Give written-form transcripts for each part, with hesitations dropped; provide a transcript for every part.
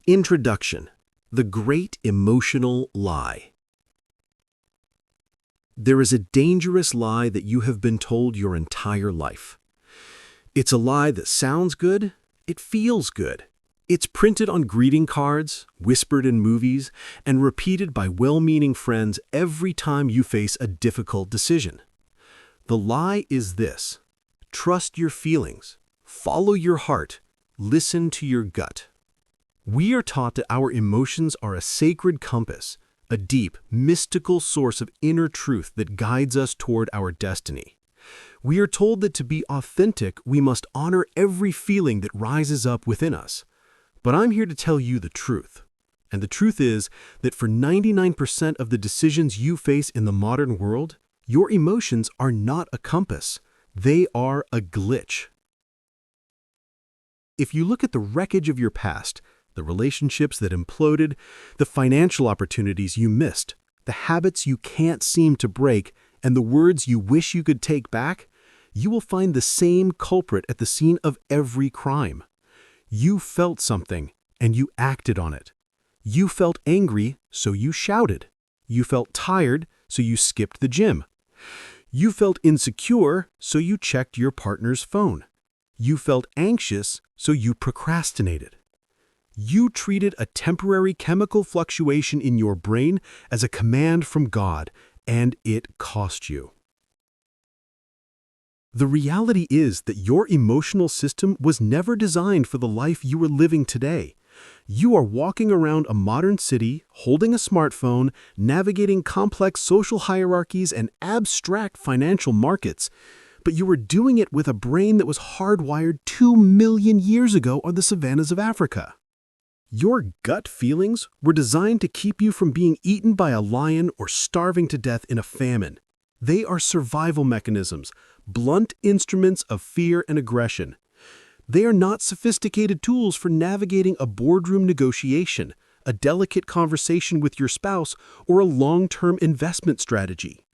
Introduction: The Great Emotional Lie. There is a dangerous lie that you have been told your entire life. It's a lie that sounds good, it feels good. It's printed on greeting cards, whispered in movies, and repeated by well-meaning friends every time you face a difficult decision. The lie is this: trust your feelings, follow your heart, listen to your gut. We are taught that our emotions are a sacred compass, a deep, mystical source of inner truth that guides us toward our destiny. We are told that to be authentic, we must honor every feeling that rises up within us. But I'm here to tell you the truth. And the truth is that for 99% of the decisions you face in the modern world, your emotions are not a compass. They are a glitch. If you look at the wreckage of your past, the relationships that imploded, the financial opportunities you missed, the habits you can't seem to break, and the words you wish you could take back, you will find the same culprit at the scene of every crime. You felt something, and you acted on it. You felt angry, so you shouted. You felt tired, so you skipped the gym. You felt insecure, so you checked your partner's phone. You felt anxious, so you procrastinated. You treated a temporary chemical fluctuation in your brain as a command from God, and it cost you. The reality is that your emotional system was never designed for the life you are living today. You are walking around a modern city, holding a smartphone, navigating complex social hierarchies and abstract financial markets, but you were doing it with a brain that was hardwired 2 million years ago on the savannas of Africa. Your gut feelings were designed to keep you from being eaten by a lion or starving to death in a famine. They are survival mechanisms, blunt instruments of fear and aggression. They are not sophisticated tools for navigating a boardroom negotiation, a delicate conversation with your spouse, or a long-term investment strategy.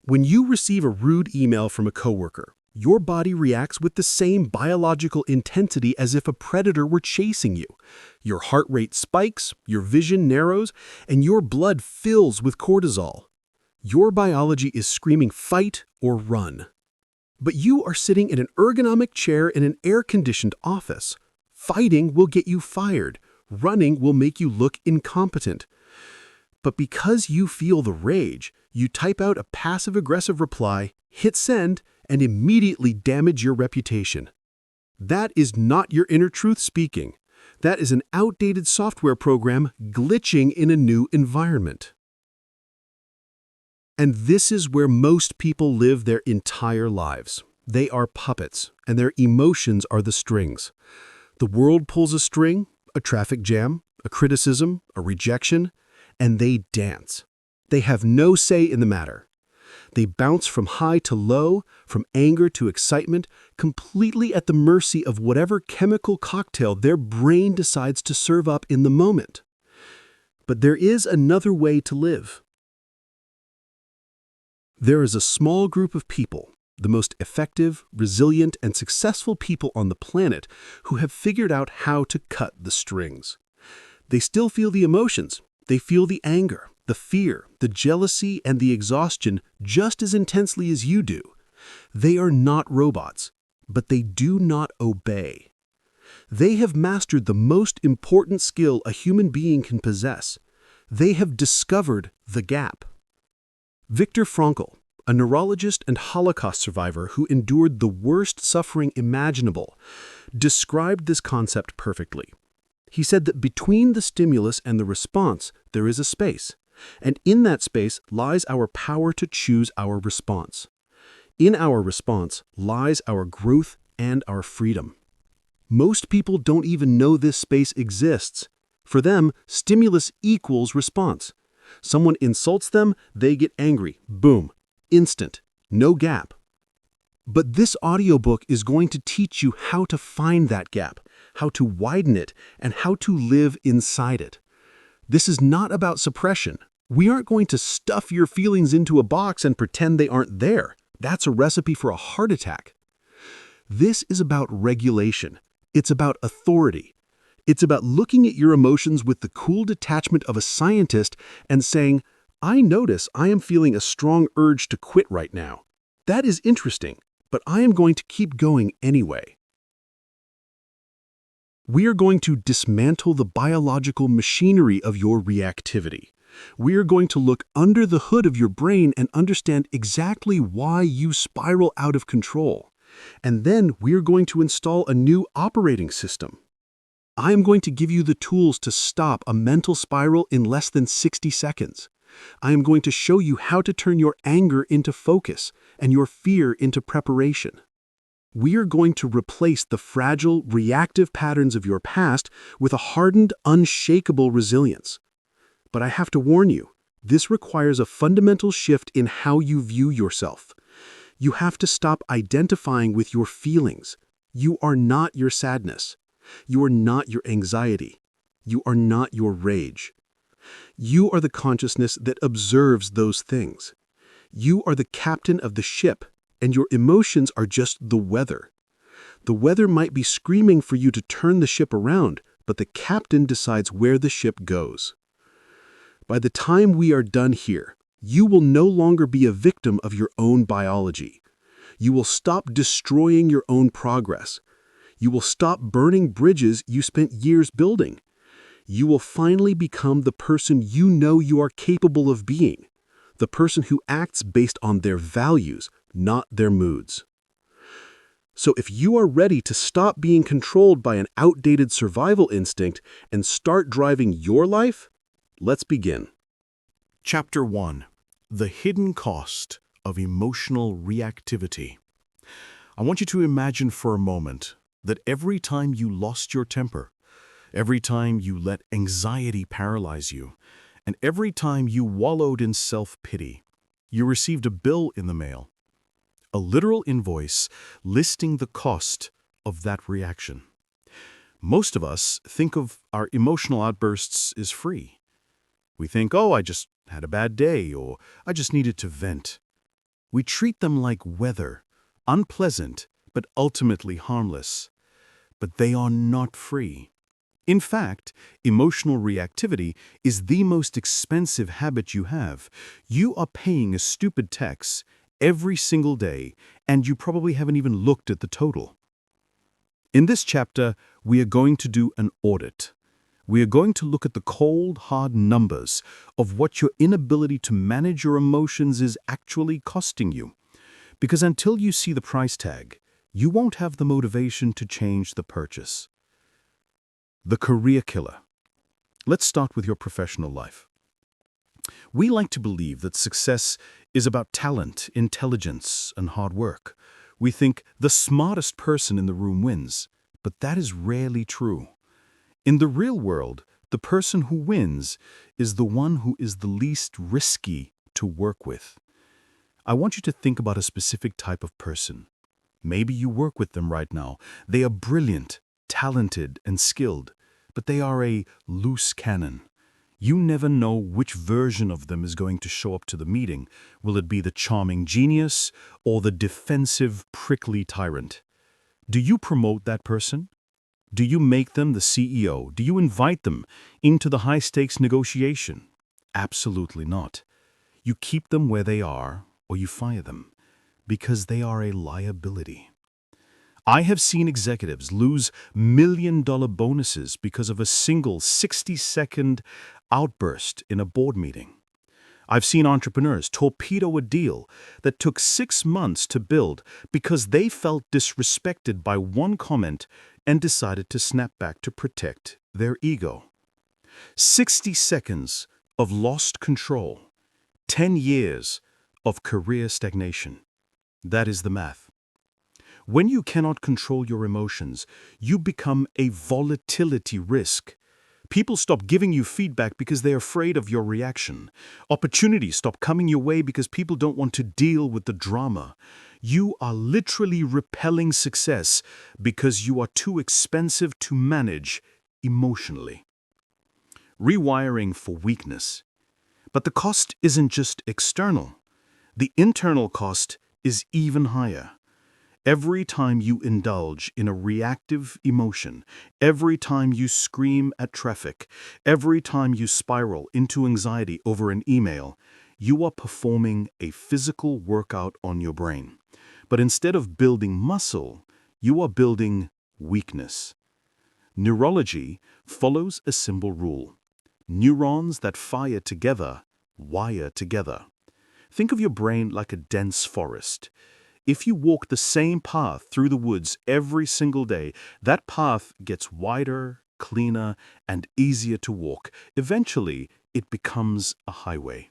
When you receive a rude email from a coworker, your body reacts with the same biological intensity as if a predator were chasing you. Your heart rate spikes, your vision narrows, and your blood fills with cortisol. Your biology is screaming fight or run. But you are sitting in an ergonomic chair in an air-conditioned office. Fighting will get you fired. Running will make you look incompetent. But because you feel the rage, you type out a passive-aggressive reply, hit send, and immediately damage your reputation. That is not your inner truth speaking. That is an outdated software program glitching in a new environment. And this is where most people live their entire lives. They are puppets, and their emotions are the strings. The world pulls a string, a traffic jam, a criticism, a rejection, and they dance. They have no say in the matter. They bounce from high to low, from anger to excitement, completely at the mercy of whatever chemical cocktail their brain decides to serve up in the moment. But there is another way to live. There is a small group of people, the most effective, resilient, and successful people on the planet, who have figured out how to cut the strings. They still feel the emotions. They feel the anger, the fear, the jealousy, and the exhaustion just as intensely as you do. They are not robots, but they do not obey. They have mastered the most important skill a human being can possess. They have discovered the gap. Viktor Frankl, a neurologist and Holocaust survivor who endured the worst suffering imaginable, described this concept perfectly. He said that between the stimulus and the response, there is a space, and in that space lies our power to choose our response. In our response lies our growth and our freedom. Most people don't even know this space exists. For them, stimulus equals response. Someone insults them, they get angry. Boom. Instant. No gap. But this audiobook is going to teach you how to find that gap, how to widen it, and how to live inside it. This is not about suppression. We aren't going to stuff your feelings into a box and pretend they aren't there. That's a recipe for a heart attack. This is about regulation. It's about authority. It's about looking at your emotions with the cool detachment of a scientist and saying, I notice I am feeling a strong urge to quit right now. That is interesting, but I am going to keep going anyway. We are going to dismantle the biological machinery of your reactivity. We are going to look under the hood of your brain and understand exactly why you spiral out of control. And then we are going to install a new operating system. I am going to give you the tools to stop a mental spiral in less than 60 seconds. I am going to show you how to turn your anger into focus and your fear into preparation. We are going to replace the fragile, reactive patterns of your past with a hardened, unshakable resilience. But I have to warn you, this requires a fundamental shift in how you view yourself. You have to stop identifying with your feelings. You are not your sadness. You are not your anxiety. You are not your rage. You are the consciousness that observes those things. You are the captain of the ship, and your emotions are just the weather. The weather might be screaming for you to turn the ship around, but the captain decides where the ship goes. By the time we are done here, you will no longer be a victim of your own biology. You will stop destroying your own progress. You will stop burning bridges you spent years building. You will finally become the person you know you are capable of being, the person who acts based on their values, not their moods. So if you are ready to stop being controlled by an outdated survival instinct and start driving your life, let's begin. Chapter 1. The Hidden Cost of Emotional Reactivity. I want you to imagine for a moment that every time you lost your temper, every time you let anxiety paralyze you, and every time you wallowed in self-pity, you received a bill in the mail, a literal invoice listing the cost of that reaction. Most of us think of our emotional outbursts as free. We think, oh, I just had a bad day, or I just needed to vent. We treat them like weather, unpleasant, but ultimately harmless. But they are not free. In fact, emotional reactivity is the most expensive habit you have. You are paying a stupid tax every single day, and you probably haven't even looked at the total. In this chapter, we are going to do an audit. We are going to look at the cold, hard numbers of what your inability to manage your emotions is actually costing you. Because until you see the price tag, you won't have the motivation to change the purchase. The career killer. Let's start with your professional life. We like to believe that success is about talent, intelligence, and hard work. We think the smartest person in the room wins, but that is rarely true. In the real world, the person who wins is the one who is the least risky to work with. I want you to think about a specific type of person. Maybe you work with them right now. They are brilliant, talented, and skilled, but they are a loose cannon. You never know which version of them is going to show up to the meeting. Will it be the charming genius or the defensive, prickly tyrant? Do you promote that person? Do you make them the CEO? Do you invite them into the high-stakes negotiation? Absolutely not. You keep them where they are, or you fire them, because they are a liability. I have seen executives lose million-dollar bonuses because of a single 60-second outburst in a board meeting. I've seen entrepreneurs torpedo a deal that took 6 months to build because they felt disrespected by one comment and decided to snap back to protect their ego. 60 seconds of lost control, 10 years of career stagnation. That is the math. When you cannot control your emotions, you become a volatility risk. People stop giving you feedback because they're afraid of your reaction. Opportunities stop coming your way because people don't want to deal with the drama. You are literally repelling success because you are too expensive to manage emotionally. Rewiring for weakness. But the cost isn't just external. The internal cost is even higher. Every time you indulge in a reactive emotion, every time you scream at traffic, every time you spiral into anxiety over an email, you are performing a physical workout on your brain. But instead of building muscle, you are building weakness. Neurology follows a simple rule. Neurons that fire together wire together. Think of your brain like a dense forest. If you walk the same path through the woods every single day, that path gets wider, cleaner, and easier to walk. Eventually, it becomes a highway.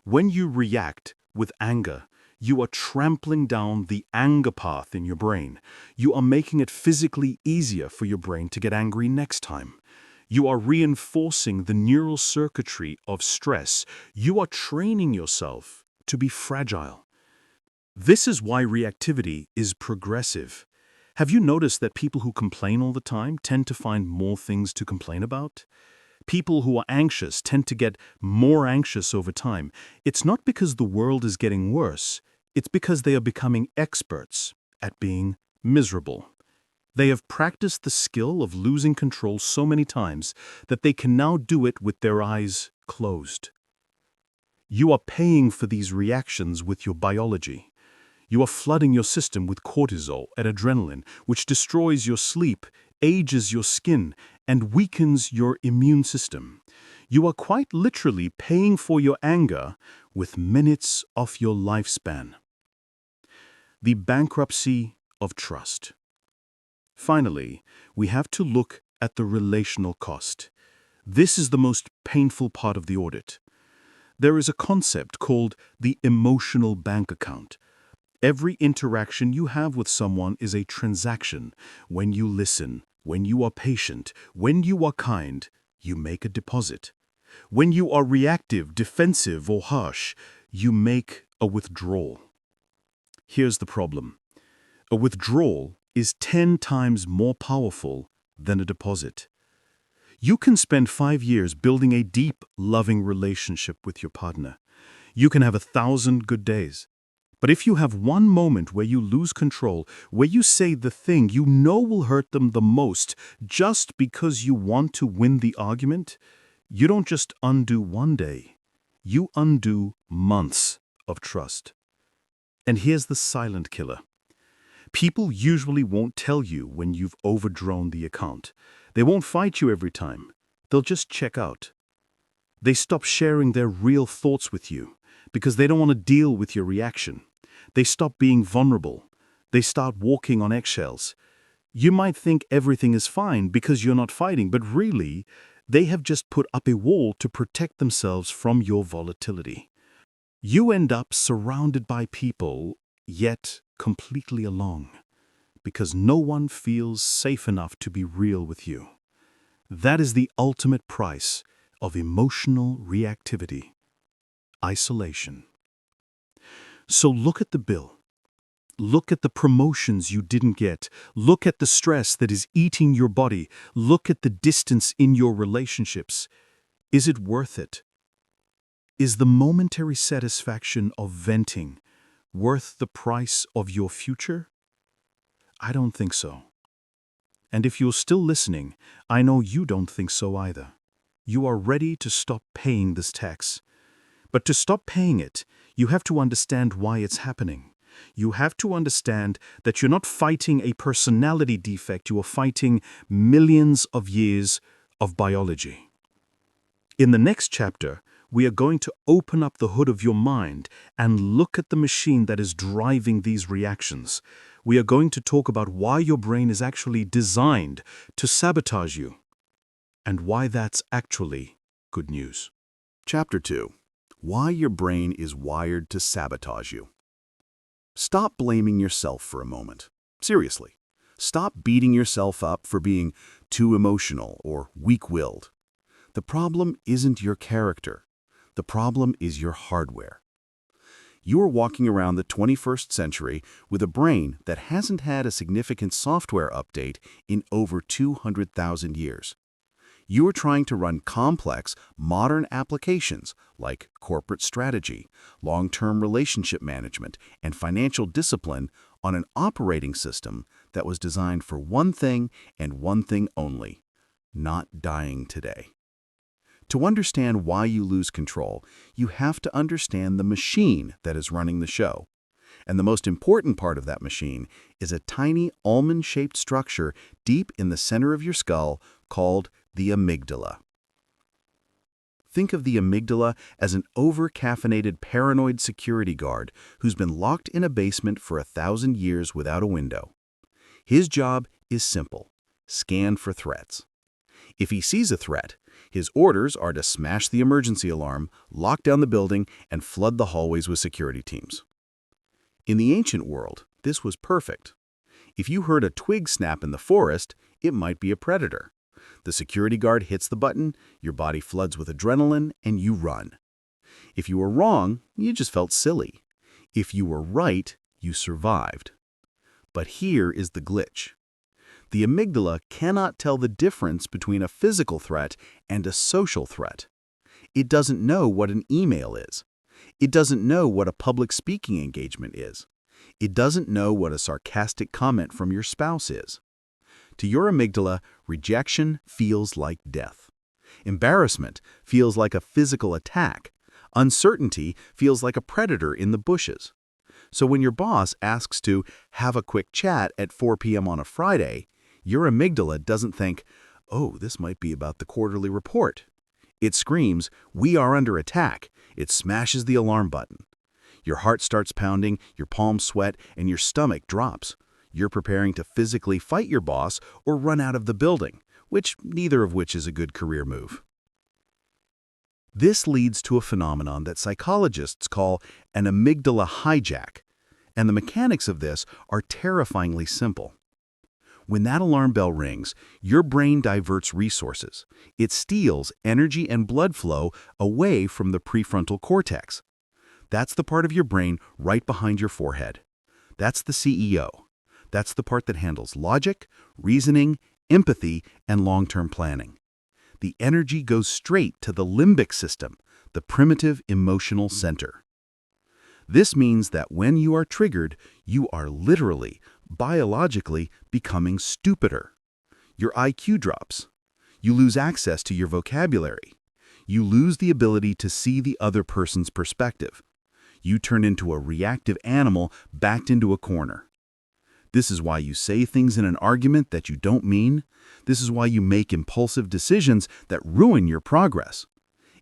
When you react with anger, you are trampling down the anger path in your brain. You are making it physically easier for your brain to get angry next time. You are reinforcing the neural circuitry of stress. You are training yourself to be fragile. This is why reactivity is progressive. Have you noticed that people who complain all the time tend to find more things to complain about? People who are anxious tend to get more anxious over time. It's not because the world is getting worse. It's because they are becoming experts at being miserable. They have practiced the skill of losing control so many times that they can now do it with their eyes closed. You are paying for these reactions with your biology. You are flooding your system with cortisol and adrenaline, which destroys your sleep, ages your skin, and weakens your immune system. You are quite literally paying for your anger with minutes of your lifespan. The bankruptcy of trust. Finally, we have to look at the relational cost. This is the most painful part of the audit. There is a concept called the emotional bank account. Every interaction you have with someone is a transaction. When you listen, when you are patient, when you are kind, you make a deposit. When you are reactive, defensive, or harsh, you make a withdrawal. Here's the problem. A withdrawal is 10 times more powerful than a deposit. You can spend 5 years building a deep, loving relationship with your partner. You can have 1,000 good days. But if you have one moment where you lose control, where you say the thing you know will hurt them the most just because you want to win the argument, you don't just undo one day, you undo months of trust. And here's the silent killer. People usually won't tell you when you've overdrawn the account. They won't fight you every time. They'll just check out. They stop sharing their real thoughts with you because they don't want to deal with your reaction. They stop being vulnerable. They start walking on eggshells. You might think everything is fine because you're not fighting, but really, they have just put up a wall to protect themselves from your volatility. You end up surrounded by people, yet completely alone, because no one feels safe enough to be real with you. That is the ultimate price of emotional reactivity: isolation. So look at the bill. Look at the promotions you didn't get. Look at the stress that is eating your body. Look at the distance in your relationships. Is it worth it? Is the momentary satisfaction of venting worth the price of your future? I don't think so. And if you're still listening, I know you don't think so either. You are ready to stop paying this tax. But to stop paying it, you have to understand why it's happening. You have to understand that you're not fighting a personality defect, you are fighting millions of years of biology. In the next chapter, we are going to open up the hood of your mind and look at the machine that is driving these reactions. We are going to talk about why your brain is actually designed to sabotage you, and why that's actually good news. Chapter 2. Why your brain is wired to sabotage you. Stop blaming yourself for a moment. Seriously. Stop beating yourself up for being too emotional or weak-willed. The problem isn't your character. The problem is your hardware. You are walking around the 21st century with a brain that hasn't had a significant software update in over 200,000 years. You are trying to run complex, modern applications like corporate strategy, long-term relationship management, and financial discipline on an operating system that was designed for one thing and one thing only: not dying today. To understand why you lose control, you have to understand the machine that is running the show. And the most important part of that machine is a tiny almond-shaped structure deep in the center of your skull called the amygdala. Think of the amygdala as an over-caffeinated paranoid security guard who's been locked in a basement for 1,000 years without a window. His job is simple: scan for threats. If he sees a threat, his orders are to smash the emergency alarm, lock down the building, and flood the hallways with security teams. In the ancient world, this was perfect. If you heard a twig snap in the forest, it might be a predator. The security guard hits the button, your body floods with adrenaline, and you run. If you were wrong, you just felt silly. If you were right, you survived. But here is the glitch. The amygdala cannot tell the difference between a physical threat and a social threat. It doesn't know what an email is. It doesn't know what a public speaking engagement is. It doesn't know what a sarcastic comment from your spouse is. To your amygdala, rejection feels like death. Embarrassment feels like a physical attack. Uncertainty feels like a predator in the bushes. So when your boss asks to have a quick chat at 4 p.m. on a Friday, your amygdala doesn't think, "Oh, this might be about the quarterly report." It screams, "We are under attack." It smashes the alarm button. Your heart starts pounding, your palms sweat, and your stomach drops. You're preparing to physically fight your boss or run out of the building, neither of which is a good career move. This leads to a phenomenon that psychologists call an amygdala hijack, and the mechanics of this are terrifyingly simple. When that alarm bell rings, your brain diverts resources. It steals energy and blood flow away from the prefrontal cortex. That's the part of your brain right behind your forehead. That's the CEO. That's the part that handles logic, reasoning, empathy, and long-term planning. The energy goes straight to the limbic system, the primitive emotional center. This means that when you are triggered, you are literally, biologically becoming stupider. Your IQ drops. You lose access to your vocabulary. You lose the ability to see the other person's perspective. You turn into a reactive animal backed into a corner. This is why you say things in an argument that you don't mean. This is why you make impulsive decisions that ruin your progress.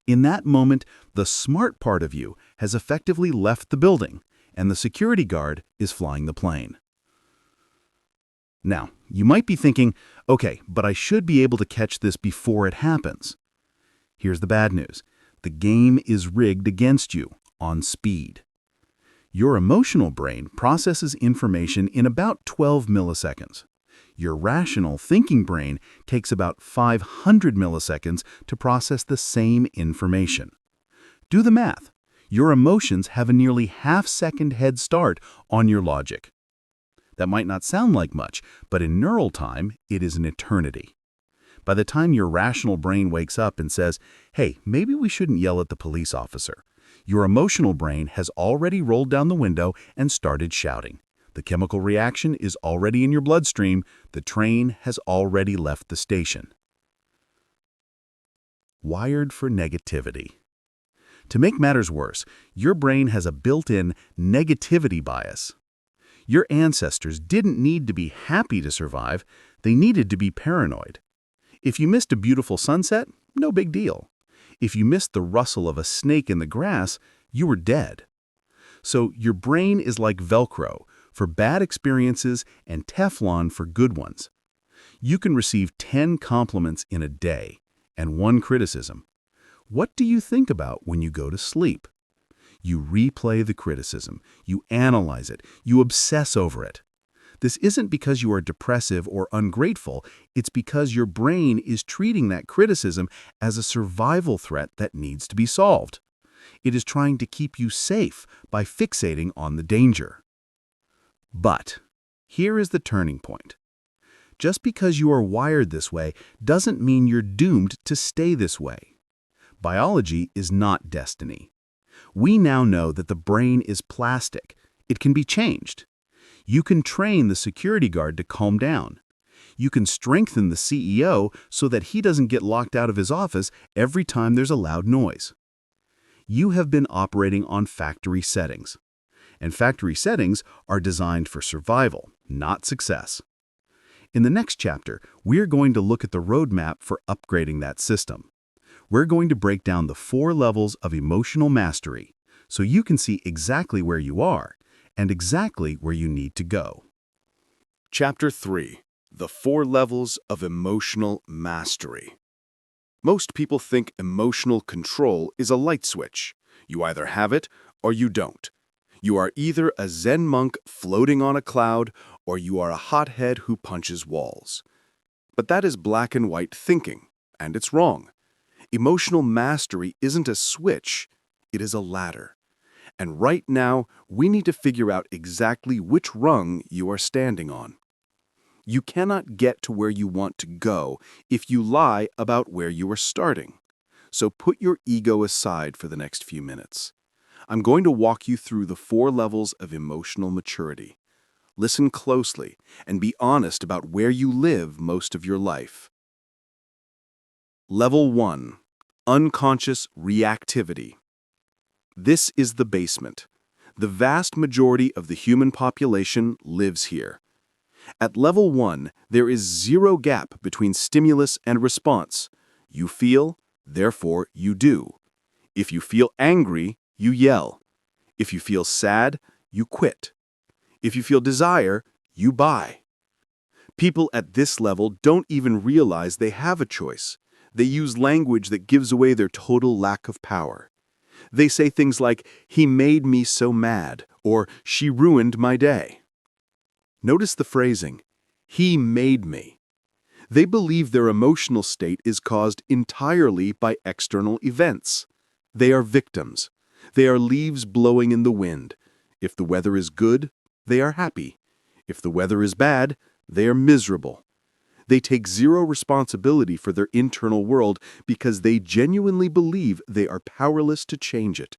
In that moment, the smart part of you has effectively left the building, and the security guard is flying the plane. Now, you might be thinking, okay, but I should be able to catch this before it happens. Here's the bad news. The game is rigged against you on speed. Your emotional brain processes information in about 12 milliseconds. Your rational thinking brain takes about 500 milliseconds to process the same information. Do the math. Your emotions have a nearly half-second head start on your logic. That might not sound like much, but in neural time, it is an eternity. By the time your rational brain wakes up and says, "Hey, maybe we shouldn't yell at the police officer," your emotional brain has already rolled down the window and started shouting. The chemical reaction is already in your bloodstream. The train has already left the station. Wired for negativity. To make matters worse, your brain has a built-in negativity bias. Your ancestors didn't need to be happy to survive, they needed to be paranoid. If you missed a beautiful sunset, no big deal. If you missed the rustle of a snake in the grass, you were dead. So your brain is like Velcro for bad experiences and Teflon for good ones. You can receive 10 compliments in a day and 1 criticism. What do you think about when you go to sleep? You replay the criticism, you analyze it, you obsess over it. This isn't because you are depressive or ungrateful, it's because your brain is treating that criticism as a survival threat that needs to be solved. It is trying to keep you safe by fixating on the danger. But here is the turning point. Just because you are wired this way doesn't mean you're doomed to stay this way. Biology is not destiny. We now know that the brain is plastic. It can be changed. You can train the security guard to calm down. You can strengthen the CEO so that he doesn't get locked out of his office every time there's a loud noise. You have been operating on factory settings. And factory settings are designed for survival, not success. In the next chapter, we're going to look at the roadmap for upgrading that system. We're going to break down the 4 levels of emotional mastery so you can see exactly where you are and exactly where you need to go. Chapter 3. The 4 Levels of Emotional Mastery. Most people think emotional control is a light switch. You either have it or you don't. You are either a Zen monk floating on a cloud or you are a hothead who punches walls. But that is black and white thinking, and it's wrong. Emotional mastery isn't a switch, it is a ladder. And right now, we need to figure out exactly which rung you are standing on. You cannot get to where you want to go if you lie about where you are starting. So put your ego aside for the next few minutes. I'm going to walk you through the 4 levels of emotional maturity. Listen closely and be honest about where you live most of your life. Level 1. Unconscious reactivity. This is the basement. The vast majority of the human population lives here. At level 1, there is 0 gap between stimulus and response. You feel, therefore you do. If you feel angry, you yell. If you feel sad, you quit. If you feel desire, you buy. People at this level don't even realize they have a choice. They use language that gives away their total lack of power. They say things like, "He made me so mad," or "She ruined my day." Notice the phrasing, "He made me." They believe their emotional state is caused entirely by external events. They are victims. They are leaves blowing in the wind. If the weather is good, they are happy. If the weather is bad, they are miserable. They take 0 responsibility for their internal world because they genuinely believe they are powerless to change it.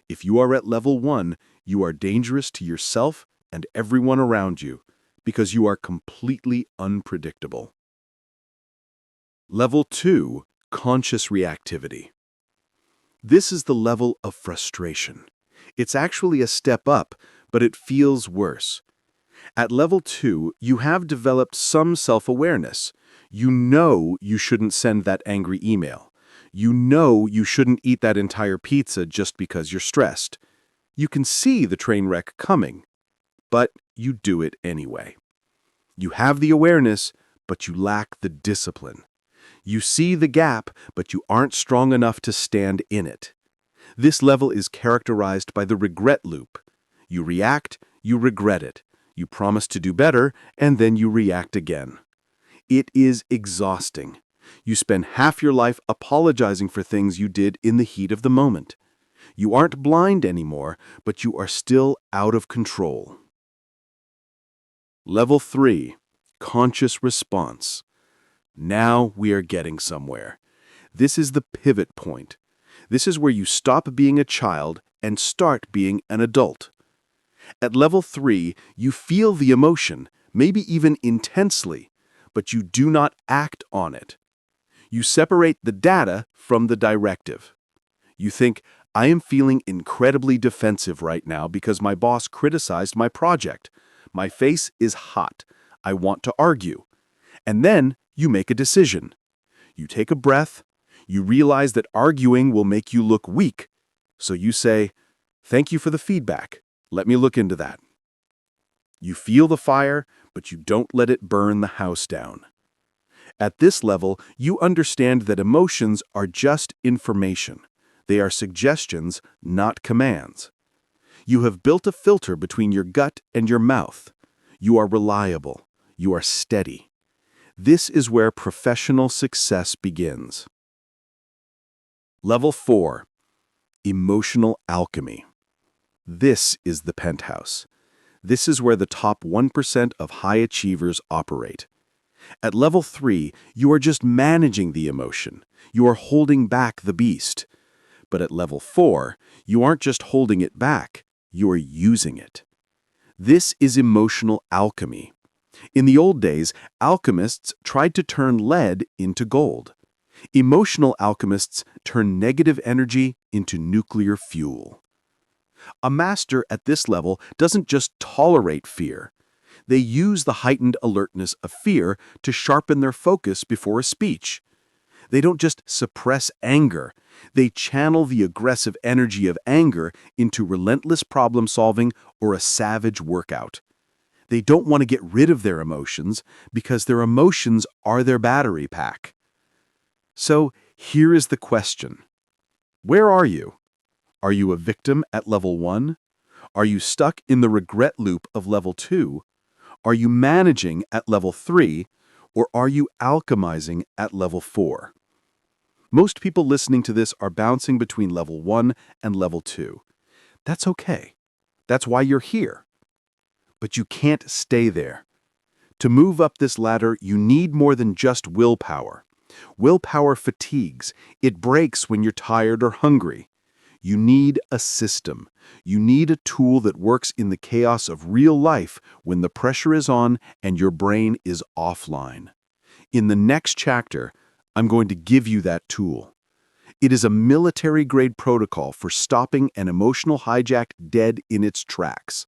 If you are at level 1, you are dangerous to yourself and everyone around you because you are completely unpredictable. Level 2. Conscious reactivity. This is the level of frustration. It's actually a step up, but it feels worse. At level 2, you have developed some self-awareness. You know you shouldn't send that angry email. You know you shouldn't eat that entire pizza just because you're stressed. You can see the train wreck coming, but you do it anyway. You have the awareness, but you lack the discipline. You see the gap, but you aren't strong enough to stand in it. This level is characterized by the regret loop. You react, you regret it. You promise to do better, and then you react again. It is exhausting. You spend half your life apologizing for things you did in the heat of the moment. You aren't blind anymore, but you are still out of control. Level 3. Conscious response. Now we are getting somewhere. This is the pivot point. This is where you stop being a child and start being an adult. At level 3, you feel the emotion, maybe even intensely, but you do not act on it. You separate the data from the directive. You think, "I am feeling incredibly defensive right now because my boss criticized my project. My face is hot. I want to argue." And then you make a decision. You take a breath. You realize that arguing will make you look weak. So you say, "Thank you for the feedback. Let me look into that." You feel the fire, but you don't let it burn the house down. At this level, you understand that emotions are just information. They are suggestions, not commands. You have built a filter between your gut and your mouth. You are reliable. You are steady. This is where professional success begins. Level 4. Emotional alchemy. This is the penthouse. This is where the top 1% of high achievers operate. At level 3, you are just managing the emotion. You are holding back the beast. But at level 4, you aren't just holding it back, you are using it. This is emotional alchemy. In the old days, alchemists tried to turn lead into gold. Emotional alchemists turn negative energy into nuclear fuel. A master at this level doesn't just tolerate fear. They use the heightened alertness of fear to sharpen their focus before a speech. They don't just suppress anger. They channel the aggressive energy of anger into relentless problem-solving or a savage workout. They don't want to get rid of their emotions because their emotions are their battery pack. So here is the question. Where are you? Are you a victim at level 1? Are you stuck in the regret loop of level 2? Are you managing at level 3? Or are you alchemizing at level 4? Most people listening to this are bouncing between level 1 and level 2. That's okay. That's why you're here. But you can't stay there. To move up this ladder, you need more than just willpower. Willpower fatigues. It breaks when you're tired or hungry. You need a system. You need a tool that works in the chaos of real life when the pressure is on and your brain is offline. In the next chapter, I'm going to give you that tool. It is a military-grade protocol for stopping an emotional hijack dead in its tracks.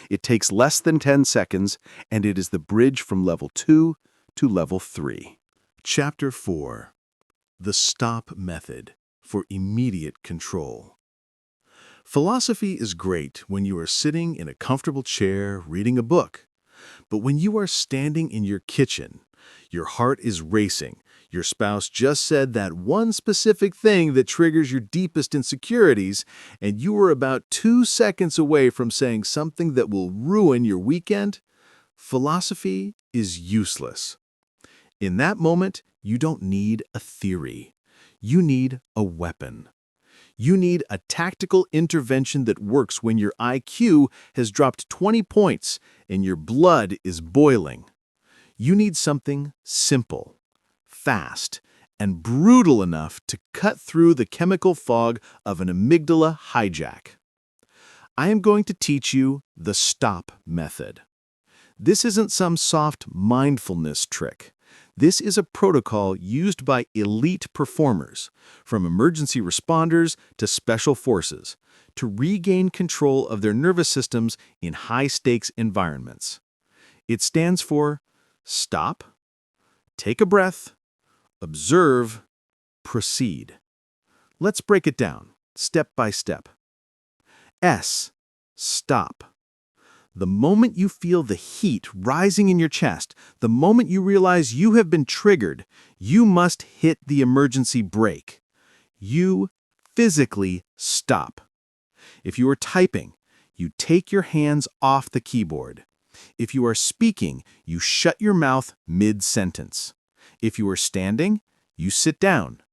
It takes less than 10 seconds, and it is the bridge from level 2 to level 3. Chapter 4. The Stop Method for Immediate Control. Philosophy is great when you are sitting in a comfortable chair reading a book. But when you are standing in your kitchen, your heart is racing, your spouse just said that one specific thing that triggers your deepest insecurities, and you are about 2 seconds away from saying something that will ruin your weekend, philosophy is useless. In that moment, you don't need a theory. You need a weapon. You need a tactical intervention that works when your IQ has dropped 20 points and your blood is boiling. You need something simple, fast, and brutal enough to cut through the chemical fog of an amygdala hijack. I am going to teach you the stop method. This isn't some soft mindfulness trick. This is a protocol used by elite performers, from emergency responders to special forces, to regain control of their nervous systems in high-stakes environments. It stands for stop, take a breath, observe, proceed. Let's break it down, step by step. S. Stop. The moment you feel the heat rising in your chest, the moment you realize you have been triggered, you must hit the emergency brake. You physically stop. If you are typing, you take your hands off the keyboard. If you are speaking, you shut your mouth mid-sentence. If you are standing, you sit down.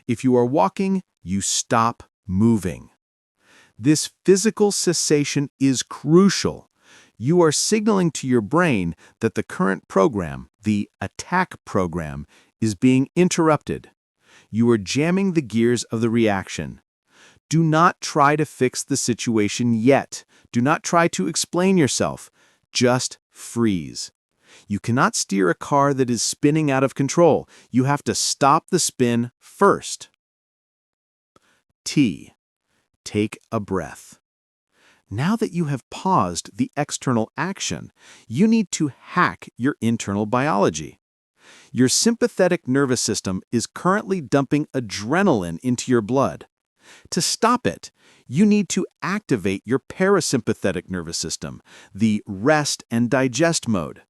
If you are walking, you stop moving. This physical cessation is crucial. You are signaling to your brain that the current program, the attack program, is being interrupted. You are jamming the gears of the reaction. Do not try to fix the situation yet. Do not try to explain yourself. Just freeze. You cannot steer a car that is spinning out of control. You have to stop the spin first. T. Take a breath. Now that you have paused the external action, you need to hack your internal biology. Your sympathetic nervous system is currently dumping adrenaline into your blood. To stop it, you need to activate your parasympathetic nervous system, the rest and digest mode.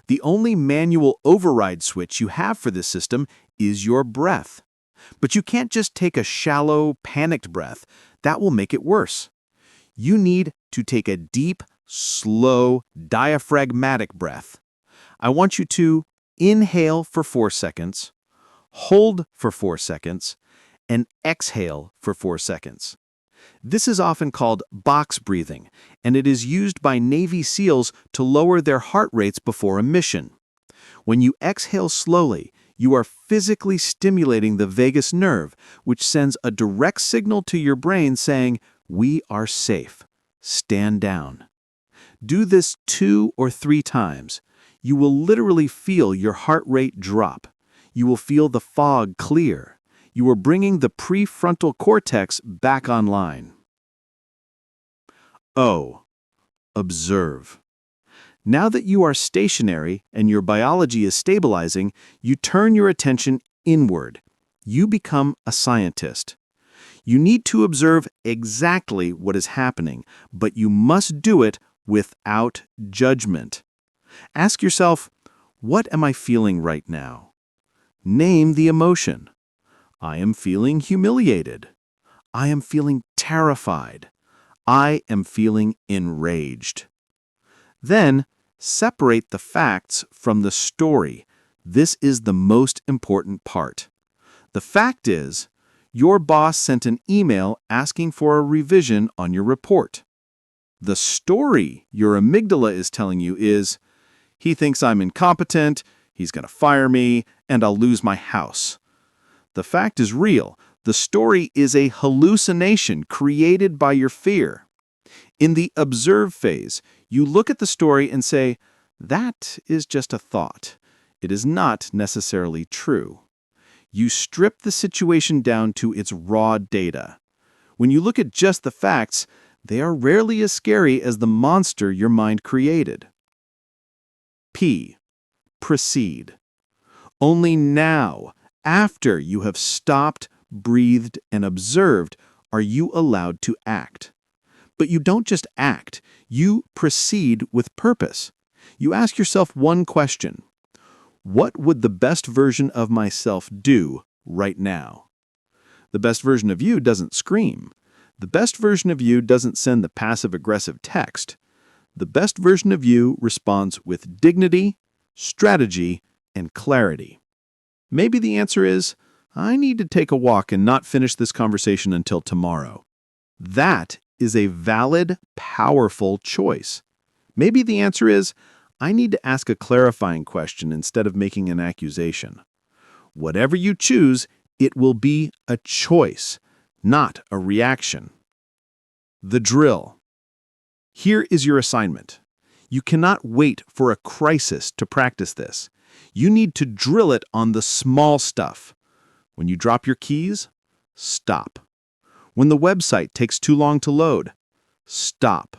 The only manual override switch you have for this system is your breath. But you can't just take a shallow, panicked breath. That will make it worse. You need to take a deep, slow, diaphragmatic breath. I want you to inhale for 4 seconds, hold for 4 seconds, and exhale for 4 seconds. This is often called box breathing, and it is used by Navy SEALs to lower their heart rates before a mission. When you exhale slowly, you are physically stimulating the vagus nerve, which sends a direct signal to your brain saying, "We are safe. Stand down." Do this 2 or 3 times. You will literally feel your heart rate drop. You will feel the fog clear. You are bringing the prefrontal cortex back online. O. Observe. Now that you are stationary and your biology is stabilizing, you turn your attention inward. You become a scientist. You need to observe exactly what is happening, but you must do it without judgment. Ask yourself, what am I feeling right now? Name the emotion. I am feeling humiliated. I am feeling terrified. I am feeling enraged. Then, separate the facts from the story. This is the most important part. The fact is, your boss sent an email asking for a revision on your report. The story your amygdala is telling you is, he thinks I'm incompetent, he's going to fire me, and I'll lose my house. The fact is real. The story is a hallucination created by your fear. In the observe phase, you look at the story and say, that is just a thought. It is not necessarily true. You strip the situation down to its raw data. When you look at just the facts, they are rarely as scary as the monster your mind created. P. Proceed. Only now, after you have stopped, breathed, and observed, are you allowed to act. But you don't just act, you proceed with purpose. You ask yourself one question. What would the best version of myself do right now? The best version of you doesn't scream. The best version of you doesn't send the passive-aggressive text. The best version of you responds with dignity, strategy, and clarity. Maybe the answer is, I need to take a walk and not finish this conversation until tomorrow. That is a valid, powerful choice. Maybe the answer is, I need to ask a clarifying question instead of making an accusation. Whatever you choose, it will be a choice, not a reaction. The drill. Here is your assignment. You cannot wait for a crisis to practice this. You need to drill it on the small stuff. When you drop your keys, stop. When the website takes too long to load, stop.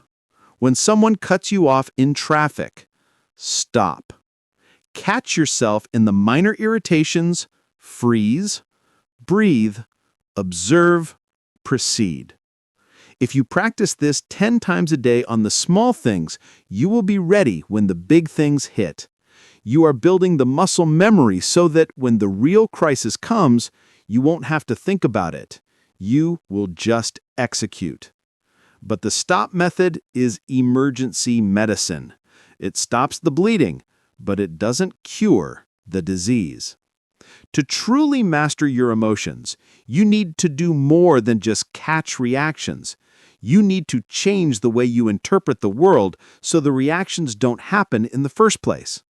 When someone cuts you off in traffic, stop. Catch yourself in the minor irritations, freeze, breathe, observe, proceed. If you practice this 10 times a day on the small things, you will be ready when the big things hit. You are building the muscle memory so that when the real crisis comes, you won't have to think about it. You will just execute. But the stop method is emergency medicine. It stops the bleeding, but it doesn't cure the disease. To truly master your emotions, you need to do more than just catch reactions. You need to change the way you interpret the world so the reactions don't happen in the first place.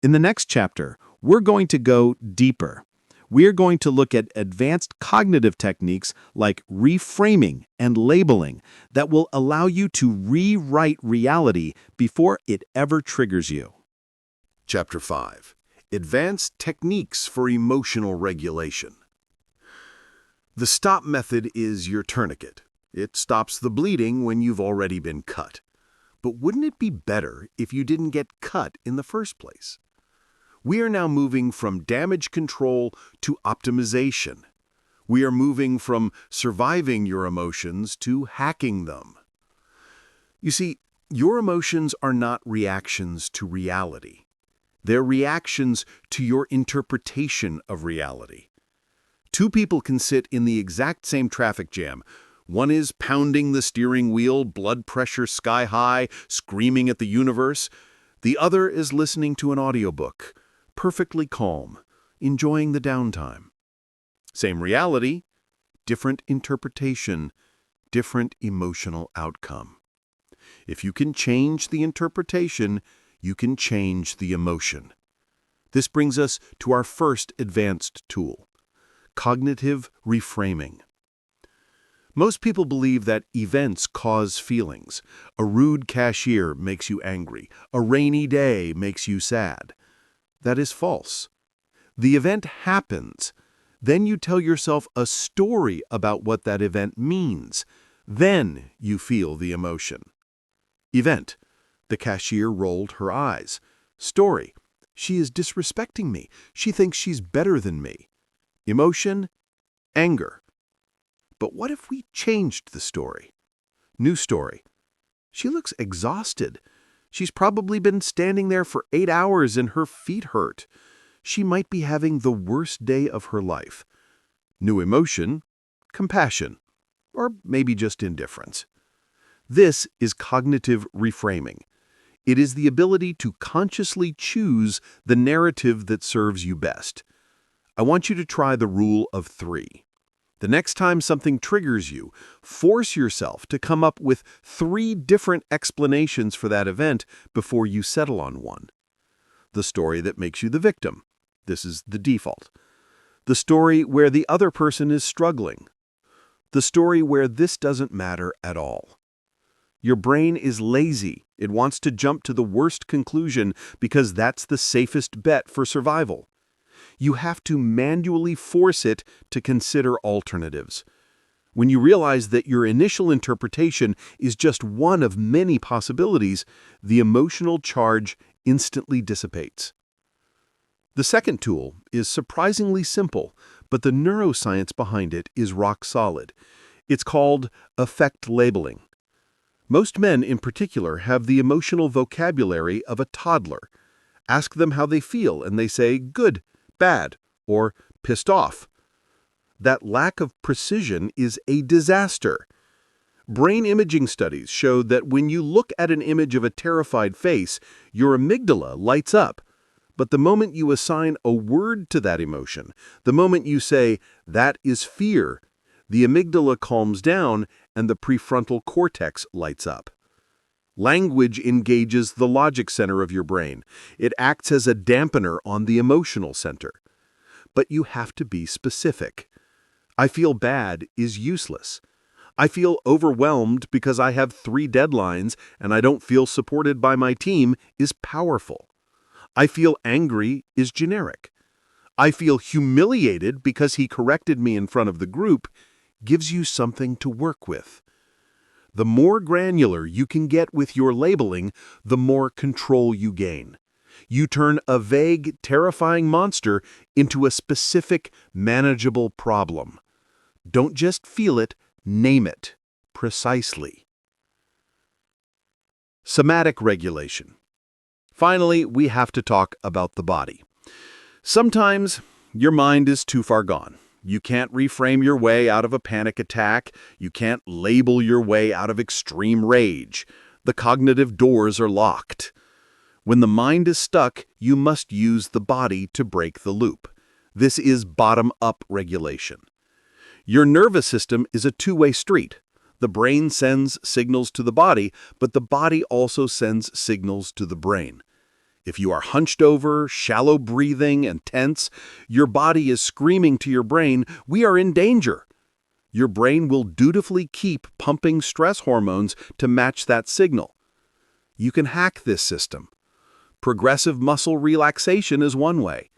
In the next chapter, we're going to go deeper. We are going to look at advanced cognitive techniques like reframing and labeling that will allow you to rewrite reality before it ever triggers you. Chapter 5. Advanced Techniques for Emotional Regulation. The stop method is your tourniquet. It stops the bleeding when you've already been cut. But wouldn't it be better if you didn't get cut in the first place? We are now moving from damage control to optimization. We are moving from surviving your emotions to hacking them. You see, your emotions are not reactions to reality. They're reactions to your interpretation of reality. Two people can sit in the exact same traffic jam. One is pounding the steering wheel, blood pressure sky high, screaming at the universe. The other is listening to an audiobook, perfectly calm, enjoying the downtime. Same reality, different interpretation, different emotional outcome. If you can change the interpretation, you can change the emotion. This brings us to our first advanced tool, cognitive reframing. Most people believe that events cause feelings. A rude cashier makes you angry. A rainy day makes you sad. That is false. The event happens. Then you tell yourself a story about what that event means. Then you feel the emotion. Event. The cashier rolled her eyes. Story. She is disrespecting me. She thinks she's better than me. Emotion. Anger. But what if we changed the story? New story. She looks exhausted. She's probably been standing there for 8 hours and her feet hurt. She might be having the worst day of her life. New emotion. Compassion. Or maybe just indifference. This is cognitive reframing. It is the ability to consciously choose the narrative that serves you best. I want you to try the rule of 3. The next time something triggers you, force yourself to come up with 3 different explanations for that event before you settle on one. The story that makes you the victim. This is the default. The story where the other person is struggling. The story where this doesn't matter at all. Your brain is lazy. It wants to jump to the worst conclusion because that's the safest bet for survival. You have to manually force it to consider alternatives. When you realize that your initial interpretation is just one of many possibilities, the emotional charge instantly dissipates. The second tool is surprisingly simple, but the neuroscience behind it is rock solid. It's called affect labeling. Most men in particular have the emotional vocabulary of a toddler. Ask them how they feel and they say good, bad, or pissed off. That lack of precision is a disaster. Brain imaging studies showed that when you look at an image of a terrified face, your amygdala lights up. But the moment you assign a word to that emotion, the moment you say, that is fear, the amygdala calms down and the prefrontal cortex lights up. Language engages the logic center of your brain. It acts as a dampener on the emotional center. But you have to be specific. I feel bad is useless. I feel overwhelmed because I have 3 deadlines and I don't feel supported by my team is powerful. I feel angry is generic. I feel humiliated because he corrected me in front of the group gives you something to work with. The more granular you can get with your labeling, the more control you gain. You turn a vague, terrifying monster into a specific, manageable problem. Don't just feel it, name it precisely. Somatic regulation. Finally, we have to talk about the body. Sometimes your mind is too far gone. You can't reframe your way out of a panic attack. You can't label your way out of extreme rage. The cognitive doors are locked. When the mind is stuck, you must use the body to break the loop. This is bottom-up regulation. Your nervous system is a two-way street. The brain sends signals to the body, but the body also sends signals to the brain. If you are hunched over, shallow breathing, and tense, your body is screaming to your brain, "We are in danger." Your brain will dutifully keep pumping stress hormones to match that signal. You can hack this system. Progressive muscle relaxation is one way.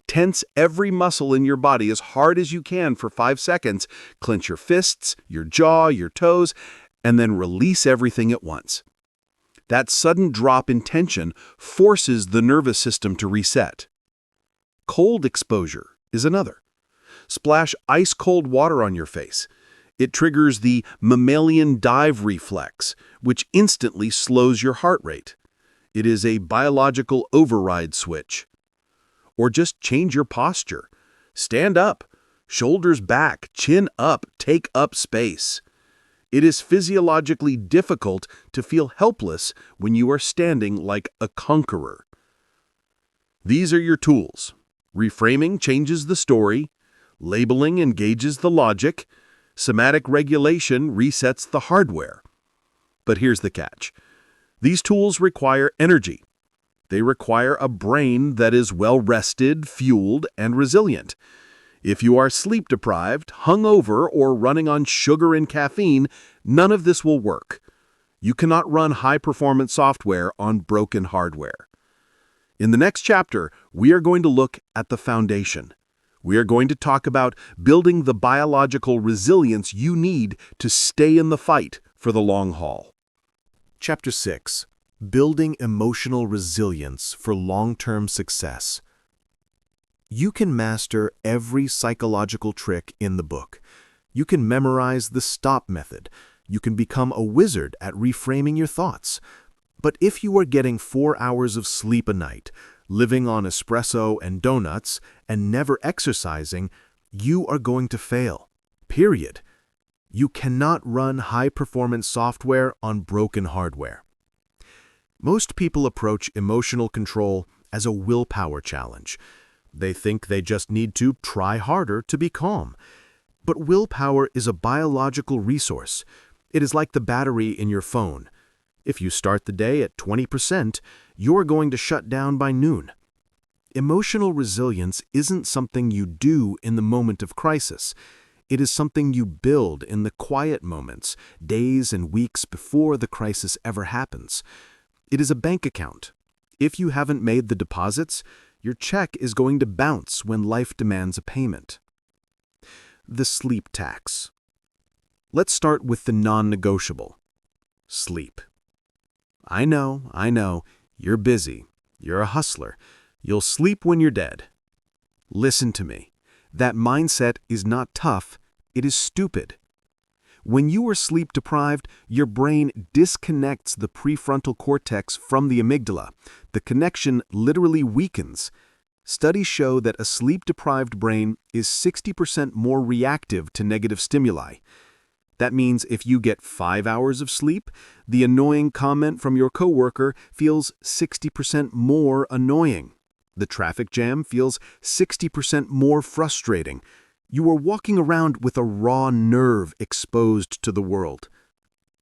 Tense every muscle in your body as hard as you can for 5 seconds, clench your fists, your jaw, your toes, and then release everything at once. That sudden drop in tension forces the nervous system to reset. Cold exposure is another. Splash ice-cold water on your face. It triggers the mammalian dive reflex, which instantly slows your heart rate. It is a biological override switch. Or just change your posture. Stand up, shoulders back, chin up, take up space. It is physiologically difficult to feel helpless when you are standing like a conqueror. These are your tools. Reframing changes the story. Labeling engages the logic. Somatic regulation resets the hardware. But here's the catch. These tools require energy. They require a brain that is well-rested, fueled, and resilient. If you are sleep-deprived, hungover, or running on sugar and caffeine, none of this will work. You cannot run high-performance software on broken hardware. In the next chapter, we are going to look at the foundation. We are going to talk about building the biological resilience you need to stay in the fight for the long haul. Chapter 6. Building emotional resilience for long-term success. You can master every psychological trick in the book. You can memorize the stop method. You can become a wizard at reframing your thoughts. But if you are getting 4 hours of sleep a night, living on espresso and donuts, and never exercising, you are going to fail. Period. You cannot run high-performance software on broken hardware. Most people approach emotional control as a willpower challenge. They think they just need to try harder to be calm. But willpower is a biological resource. It is like the battery in your phone. If you start the day at 20%, you're going to shut down by noon. Emotional resilience isn't something you do in the moment of crisis. It is something you build in the quiet moments, days and weeks before the crisis ever happens. It is a bank account. If you haven't made the deposits, your check is going to bounce when life demands a payment. The sleep tax. Let's start with the non-negotiable. Sleep. I know, you're busy. You're a hustler. You'll sleep when you're dead. Listen to me. That mindset is not tough, it is stupid. When you are sleep-deprived, your brain disconnects the prefrontal cortex from the amygdala. The connection literally weakens. Studies show that a sleep-deprived brain is 60% more reactive to negative stimuli. That means if you get 5 hours of sleep, the annoying comment from your coworker feels 60% more annoying. The traffic jam feels 60% more frustrating. You are walking around with a raw nerve exposed to the world.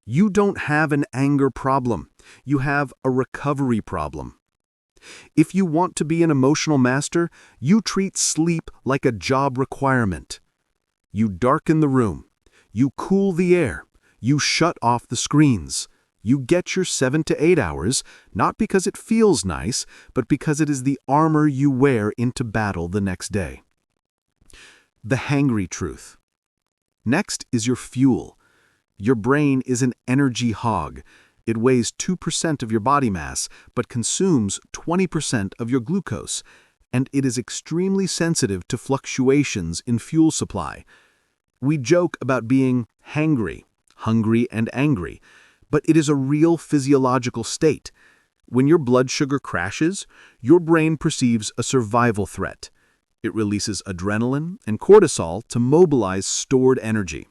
You don't have an anger problem. You have a recovery problem. If you want to be an emotional master, you treat sleep like a job requirement. You darken the room. You cool the air. You shut off the screens. You get your 7 to 8 hours, not because it feels nice, but because it is the armor you wear into battle the next day. The hangry truth. Next is your fuel. Your brain is an energy hog. It weighs 2% of your body mass, but consumes 20% of your glucose, and it is extremely sensitive to fluctuations in fuel supply. We joke about being hangry, hungry and angry, but it is a real physiological state. When your blood sugar crashes, your brain perceives a survival threat. It releases adrenaline and cortisol to mobilize stored energy.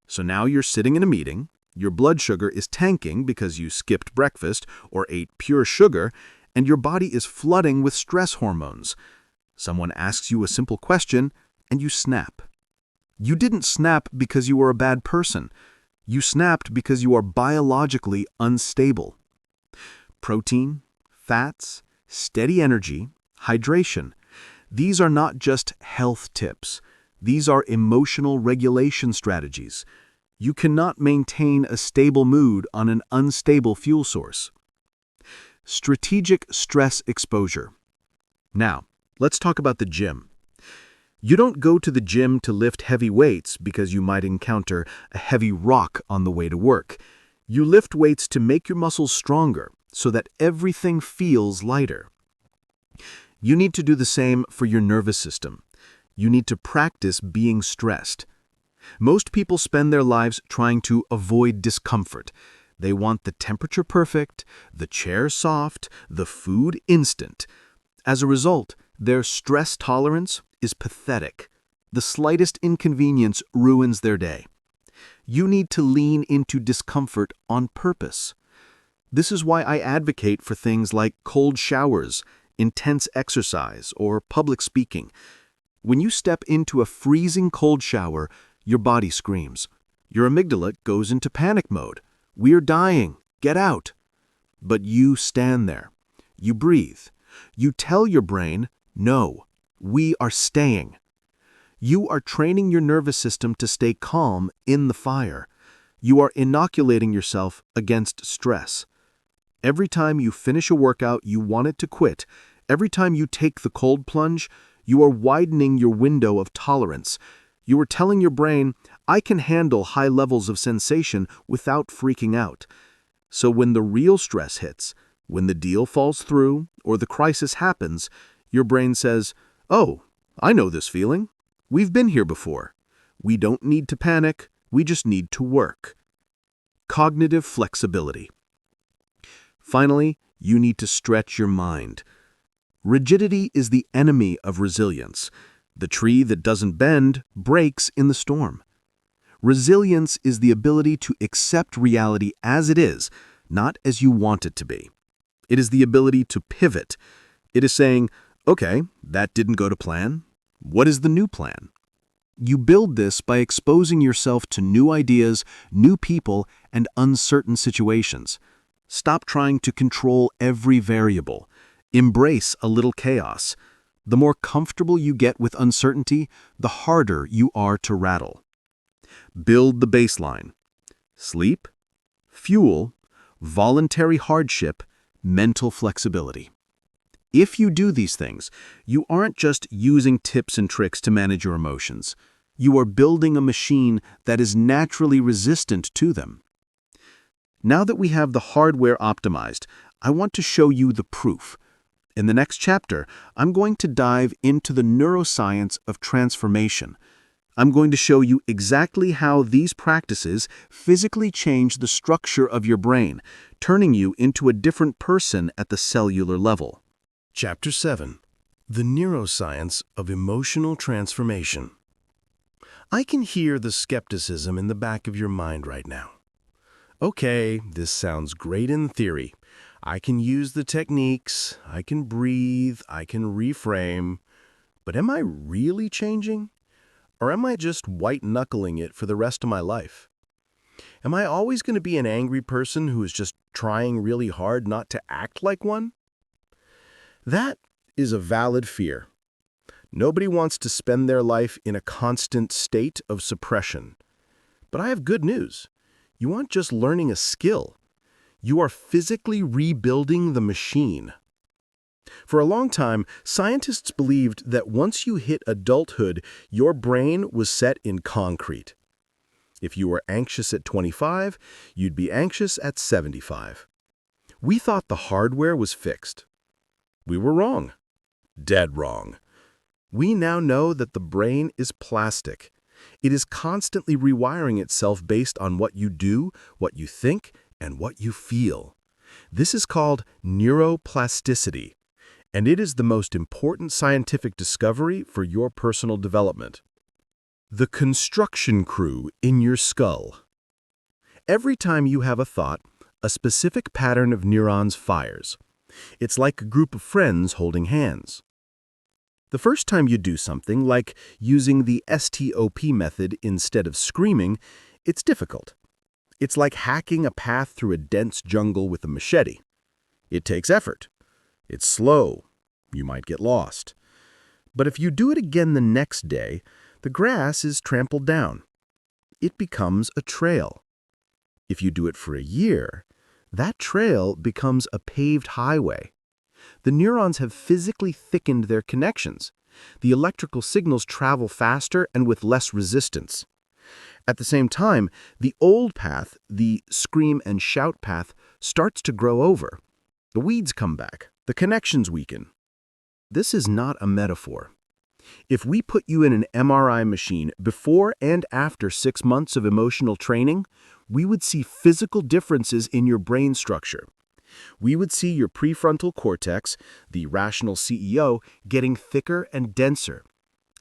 So now you're sitting in a meeting, your blood sugar is tanking because you skipped breakfast or ate pure sugar, and your body is flooding with stress hormones. Someone asks you a simple question, and you snap. You didn't snap because you were a bad person. You snapped because you are biologically unstable. Protein, fats, steady energy, hydration. These are not just health tips. These are emotional regulation strategies. You cannot maintain a stable mood on an unstable fuel source. Strategic stress exposure. Now, let's talk about the gym. You don't go to the gym to lift heavy weights because you might encounter a heavy rock on the way to work. You lift weights to make your muscles stronger so that everything feels lighter. You need to do the same for your nervous system. You need to practice being stressed. Most people spend their lives trying to avoid discomfort. They want the temperature perfect, the chair soft, the food instant. As a result, their stress tolerance is pathetic. The slightest inconvenience ruins their day. You need to lean into discomfort on purpose. This is why I advocate for things like cold showers, intense exercise, or public speaking. When you step into a freezing cold shower, your body screams. Your amygdala goes into panic mode. We're dying. Get out. But you stand there. You breathe. You tell your brain, no, we are staying. You are training your nervous system to stay calm in the fire. You are inoculating yourself against stress. Every time you finish a workout you wanted to quit, every time you take the cold plunge, you are widening your window of tolerance. You are telling your brain, I can handle high levels of sensation without freaking out. So when the real stress hits, when the deal falls through or the crisis happens, your brain says, oh, I know this feeling. We've been here before. We don't need to panic, we just need to work. Cognitive flexibility. Finally, you need to stretch your mind. Rigidity is the enemy of resilience. The tree that doesn't bend breaks in the storm. Resilience is the ability to accept reality as it is, not as you want it to be. It is the ability to pivot. It is saying, okay, that didn't go to plan. What is the new plan? You build this by exposing yourself to new ideas, new people, and uncertain situations. Stop trying to control every variable. Embrace a little chaos. The more comfortable you get with uncertainty, the harder you are to rattle. Build the baseline. Sleep, fuel, voluntary hardship, mental flexibility. If you do these things, you aren't just using tips and tricks to manage your emotions. You are building a machine that is naturally resistant to them. Now that we have the hardware optimized, I want to show you the proof. In the next chapter, I'm going to dive into the neuroscience of transformation. I'm going to show you exactly how these practices physically change the structure of your brain, turning you into a different person at the cellular level. Chapter 7. The Neuroscience of Emotional Transformation. I can hear the skepticism in the back of your mind right now. Okay, this sounds great in theory. I can use the techniques, I can breathe, I can reframe. But am I really changing? Or am I just white-knuckling it for the rest of my life? Am I always going to be an angry person who is just trying really hard not to act like one? That is a valid fear. Nobody wants to spend their life in a constant state of suppression. But I have good news. You aren't just learning a skill. You are physically rebuilding the machine. For a long time, scientists believed that once you hit adulthood, your brain was set in concrete. If you were anxious at 25, you'd be anxious at 75. We thought the hardware was fixed. We were wrong. Dead wrong. We now know that the brain is plastic. It is constantly rewiring itself based on what you do, what you think, and what you feel. This is called neuroplasticity, and it is the most important scientific discovery for your personal development. The construction crew in your skull. Every time you have a thought, a specific pattern of neurons fires. It's like a group of friends holding hands. The first time you do something, like using the STOP method instead of screaming, it's difficult. It's like hacking a path through a dense jungle with a machete. It takes effort. It's slow. You might get lost. But if you do it again the next day, the grass is trampled down. It becomes a trail. If you do it for a year, that trail becomes a paved highway. The neurons have physically thickened their connections. The electrical signals travel faster and with less resistance. At the same time, the old path, the scream and shout path, starts to grow over. The weeds come back. The connections weaken. This is not a metaphor. If we put you in an MRI machine before and after 6 months of emotional training, we would see physical differences in your brain structure. We would see your prefrontal cortex, the rational CEO, getting thicker and denser.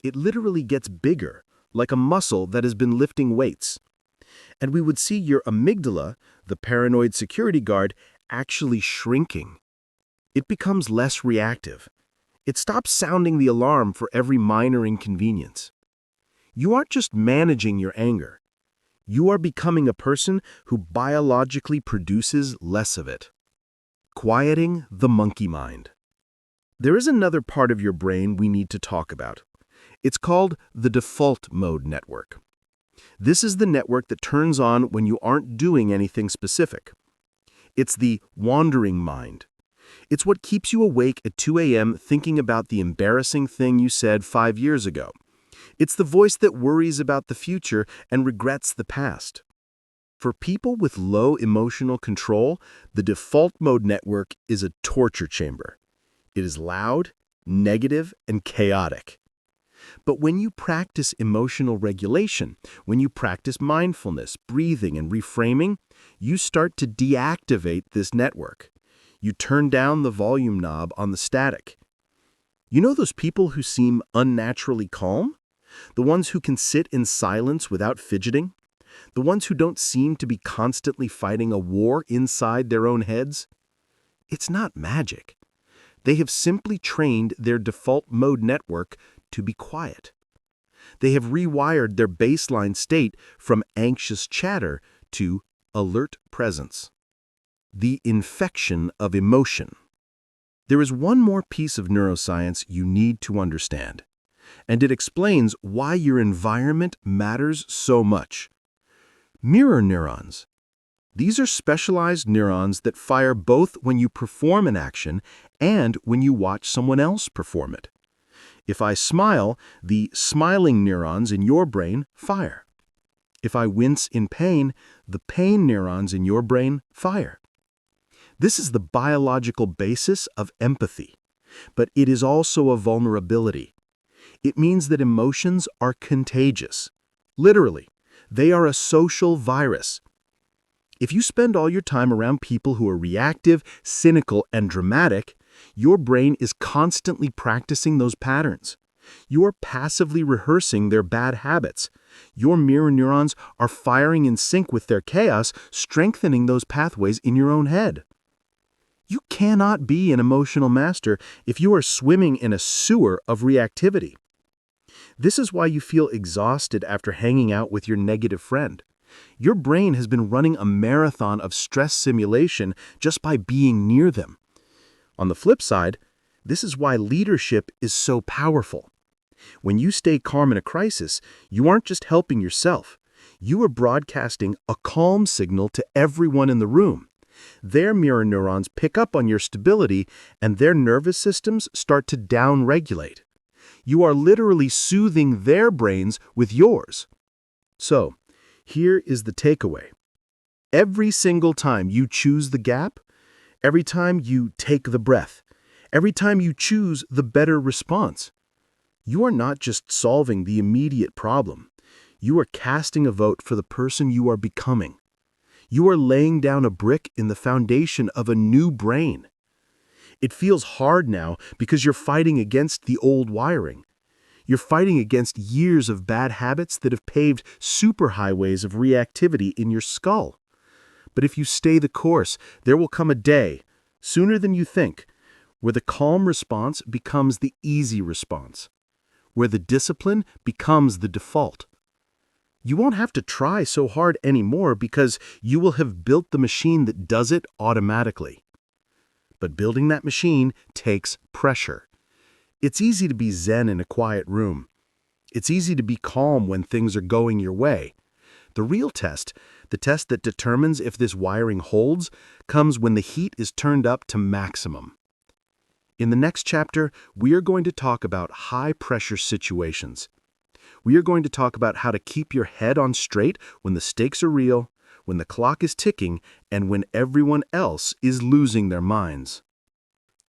It literally gets bigger, like a muscle that has been lifting weights. And we would see your amygdala, the paranoid security guard, actually shrinking. It becomes less reactive. It stops sounding the alarm for every minor inconvenience. You aren't just managing your anger. You are becoming a person who biologically produces less of it. Quieting the monkey mind. There is another part of your brain we need to talk about. It's called the default mode network. This is the network that turns on when you aren't doing anything specific. It's the wandering mind. It's what keeps you awake at 2 a.m. thinking about the embarrassing thing you said 5 years ago. It's the voice that worries about the future and regrets the past. For people with low emotional control, the default mode network is a torture chamber. It is loud, negative, and chaotic. But when you practice emotional regulation, when you practice mindfulness, breathing, and reframing, you start to deactivate this network. You turn down the volume knob on the static. You know those people who seem unnaturally calm? The ones who can sit in silence without fidgeting? The ones who don't seem to be constantly fighting a war inside their own heads? It's not magic. They have simply trained their default mode network to be quiet. They have rewired their baseline state from anxious chatter to alert presence. The infection of emotion. There is one more piece of neuroscience you need to understand, and it explains why your environment matters so much. Mirror neurons. These are specialized neurons that fire both when you perform an action and when you watch someone else perform it. If I smile, the smiling neurons in your brain fire. If I wince in pain, the pain neurons in your brain fire. This is the biological basis of empathy, but it is also a vulnerability. It means that emotions are contagious. Literally, they are a social virus. If you spend all your time around people who are reactive, cynical, and dramatic, your brain is constantly practicing those patterns. You are passively rehearsing their bad habits. Your mirror neurons are firing in sync with their chaos, strengthening those pathways in your own head. You cannot be an emotional master if you are swimming in a sewer of reactivity. This is why you feel exhausted after hanging out with your negative friend. Your brain has been running a marathon of stress simulation just by being near them. On the flip side, this is why leadership is so powerful. When you stay calm in a crisis, you aren't just helping yourself. You are broadcasting a calm signal to everyone in the room. Their mirror neurons pick up on your stability, and their nervous systems start to downregulate. You are literally soothing their brains with yours. So, here is the takeaway. Every single time you choose the gap, every time you take the breath, every time you choose the better response, you are not just solving the immediate problem. You are casting a vote for the person you are becoming. You are laying down a brick in the foundation of a new brain. It feels hard now because you're fighting against the old wiring. You're fighting against years of bad habits that have paved superhighways of reactivity in your skull. But if you stay the course, there will come a day, sooner than you think, where the calm response becomes the easy response, where the discipline becomes the default. You won't have to try so hard anymore because you will have built the machine that does it automatically. But building that machine takes pressure. It's easy to be zen in a quiet room. It's easy to be calm when things are going your way. The real test, the test that determines if this wiring holds, comes when the heat is turned up to maximum. In the next chapter, we are going to talk about high-pressure situations. We are going to talk about how to keep your head on straight when the stakes are real, when the clock is ticking, and when everyone else is losing their minds.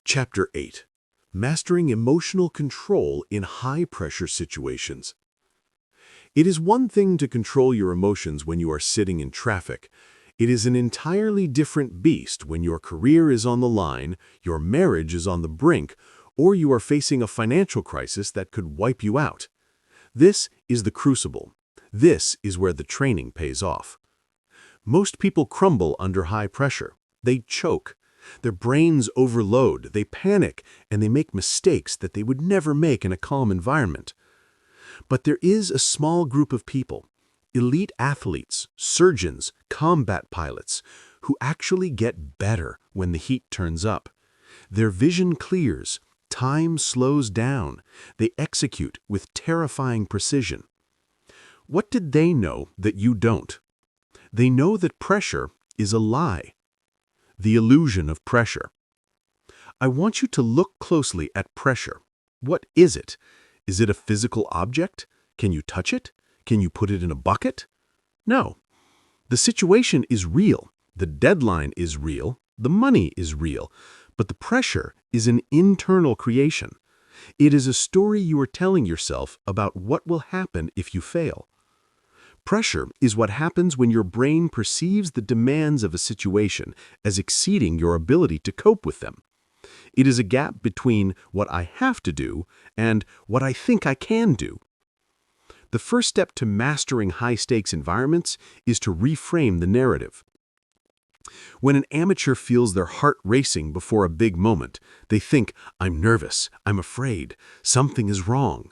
Chapter 8. Mastering Emotional Control in High-Pressure Situations. It is one thing to control your emotions when you are sitting in traffic. It is an entirely different beast when your career is on the line, your marriage is on the brink, or you are facing a financial crisis that could wipe you out. This is the crucible. This is where the training pays off. Most people crumble under high pressure. They choke. Their brains overload, they panic, and they make mistakes that they would never make in a calm environment. But there is a small group of people, elite athletes, surgeons, combat pilots, who actually get better when the heat turns up. Their vision clears, Time slows down. They execute with terrifying precision. What did they know that you don't? They know that pressure is a lie. The illusion of pressure. I want you to look closely at pressure. What is it? Is it a physical object? Can you touch it? Can you put it in a bucket? No. The situation is real. The deadline is real. The money is real. But the pressure is an internal creation. It is a story you are telling yourself about what will happen if you fail. Pressure is what happens when your brain perceives the demands of a situation as exceeding your ability to cope with them. It is a gap between what I have to do and what I think I can do. The first step to mastering high-stakes environments is to reframe the narrative. When an amateur feels their heart racing before a big moment, they think, I'm nervous, I'm afraid, something is wrong.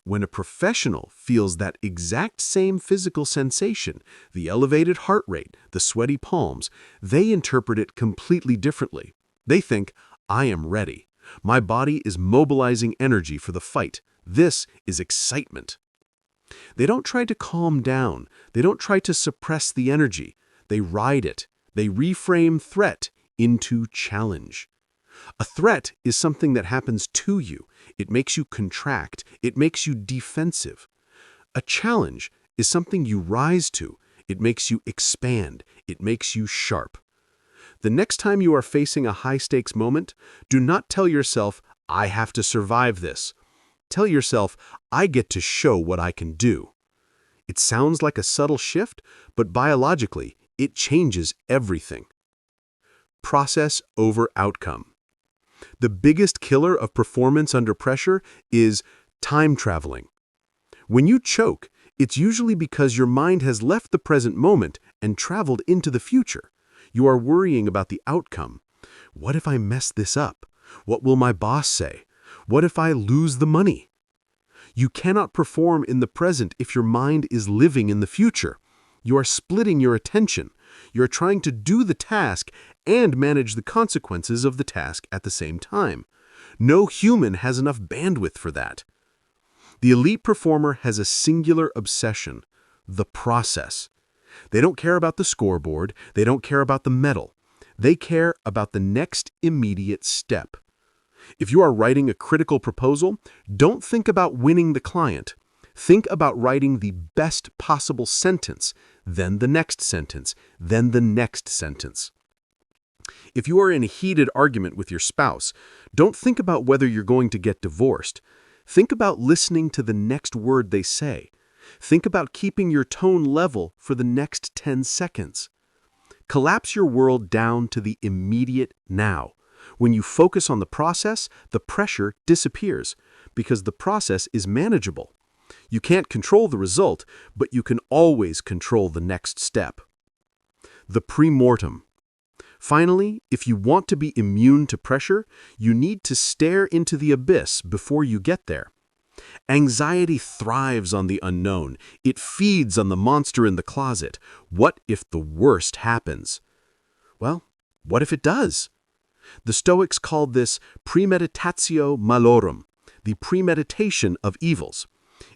When a professional feels that exact same physical sensation, the elevated heart rate, the sweaty palms, they interpret it completely differently. They think, I am ready. My body is mobilizing energy for the fight. This is excitement. They don't try to calm down. They don't try to suppress the energy. They ride it. They reframe threat into challenge. A threat is something that happens to you. It makes you contract. It makes you defensive. A challenge is something you rise to. It makes you expand. It makes you sharp. The next time you are facing a high-stakes moment, do not tell yourself, I have to survive this. Tell yourself, I get to show what I can do. It sounds like a subtle shift, but biologically, it changes everything. Process over outcome. The biggest killer of performance under pressure is time traveling. When you choke, it's usually because your mind has left the present moment and traveled into the future. You are worrying about the outcome. What if I mess this up? What will my boss say? What if I lose the money? You cannot perform in the present if your mind is living in the future. You are splitting your attention. You are trying to do the task and manage the consequences of the task at the same time. No human has enough bandwidth for that. The elite performer has a singular obsession, the process. They don't care about the scoreboard. They don't care about the medal. They care about the next immediate step. If you are writing a critical proposal, don't think about winning the client. Think about writing the best possible sentence, then the next sentence, then the next sentence. If you are in a heated argument with your spouse, don't think about whether you're going to get divorced. Think about listening to the next word they say. Think about keeping your tone level for the next 10 seconds. Collapse your world down to the immediate now. When you focus on the process, the pressure disappears because the process is manageable. You can't control the result, but you can always control the next step. The pre-mortem. Finally, if you want to be immune to pressure, you need to stare into the abyss before you get there. Anxiety thrives on the unknown. It feeds on the monster in the closet. What if the worst happens? Well, what if it does? The Stoics called this premeditatio malorum, the premeditation of evils.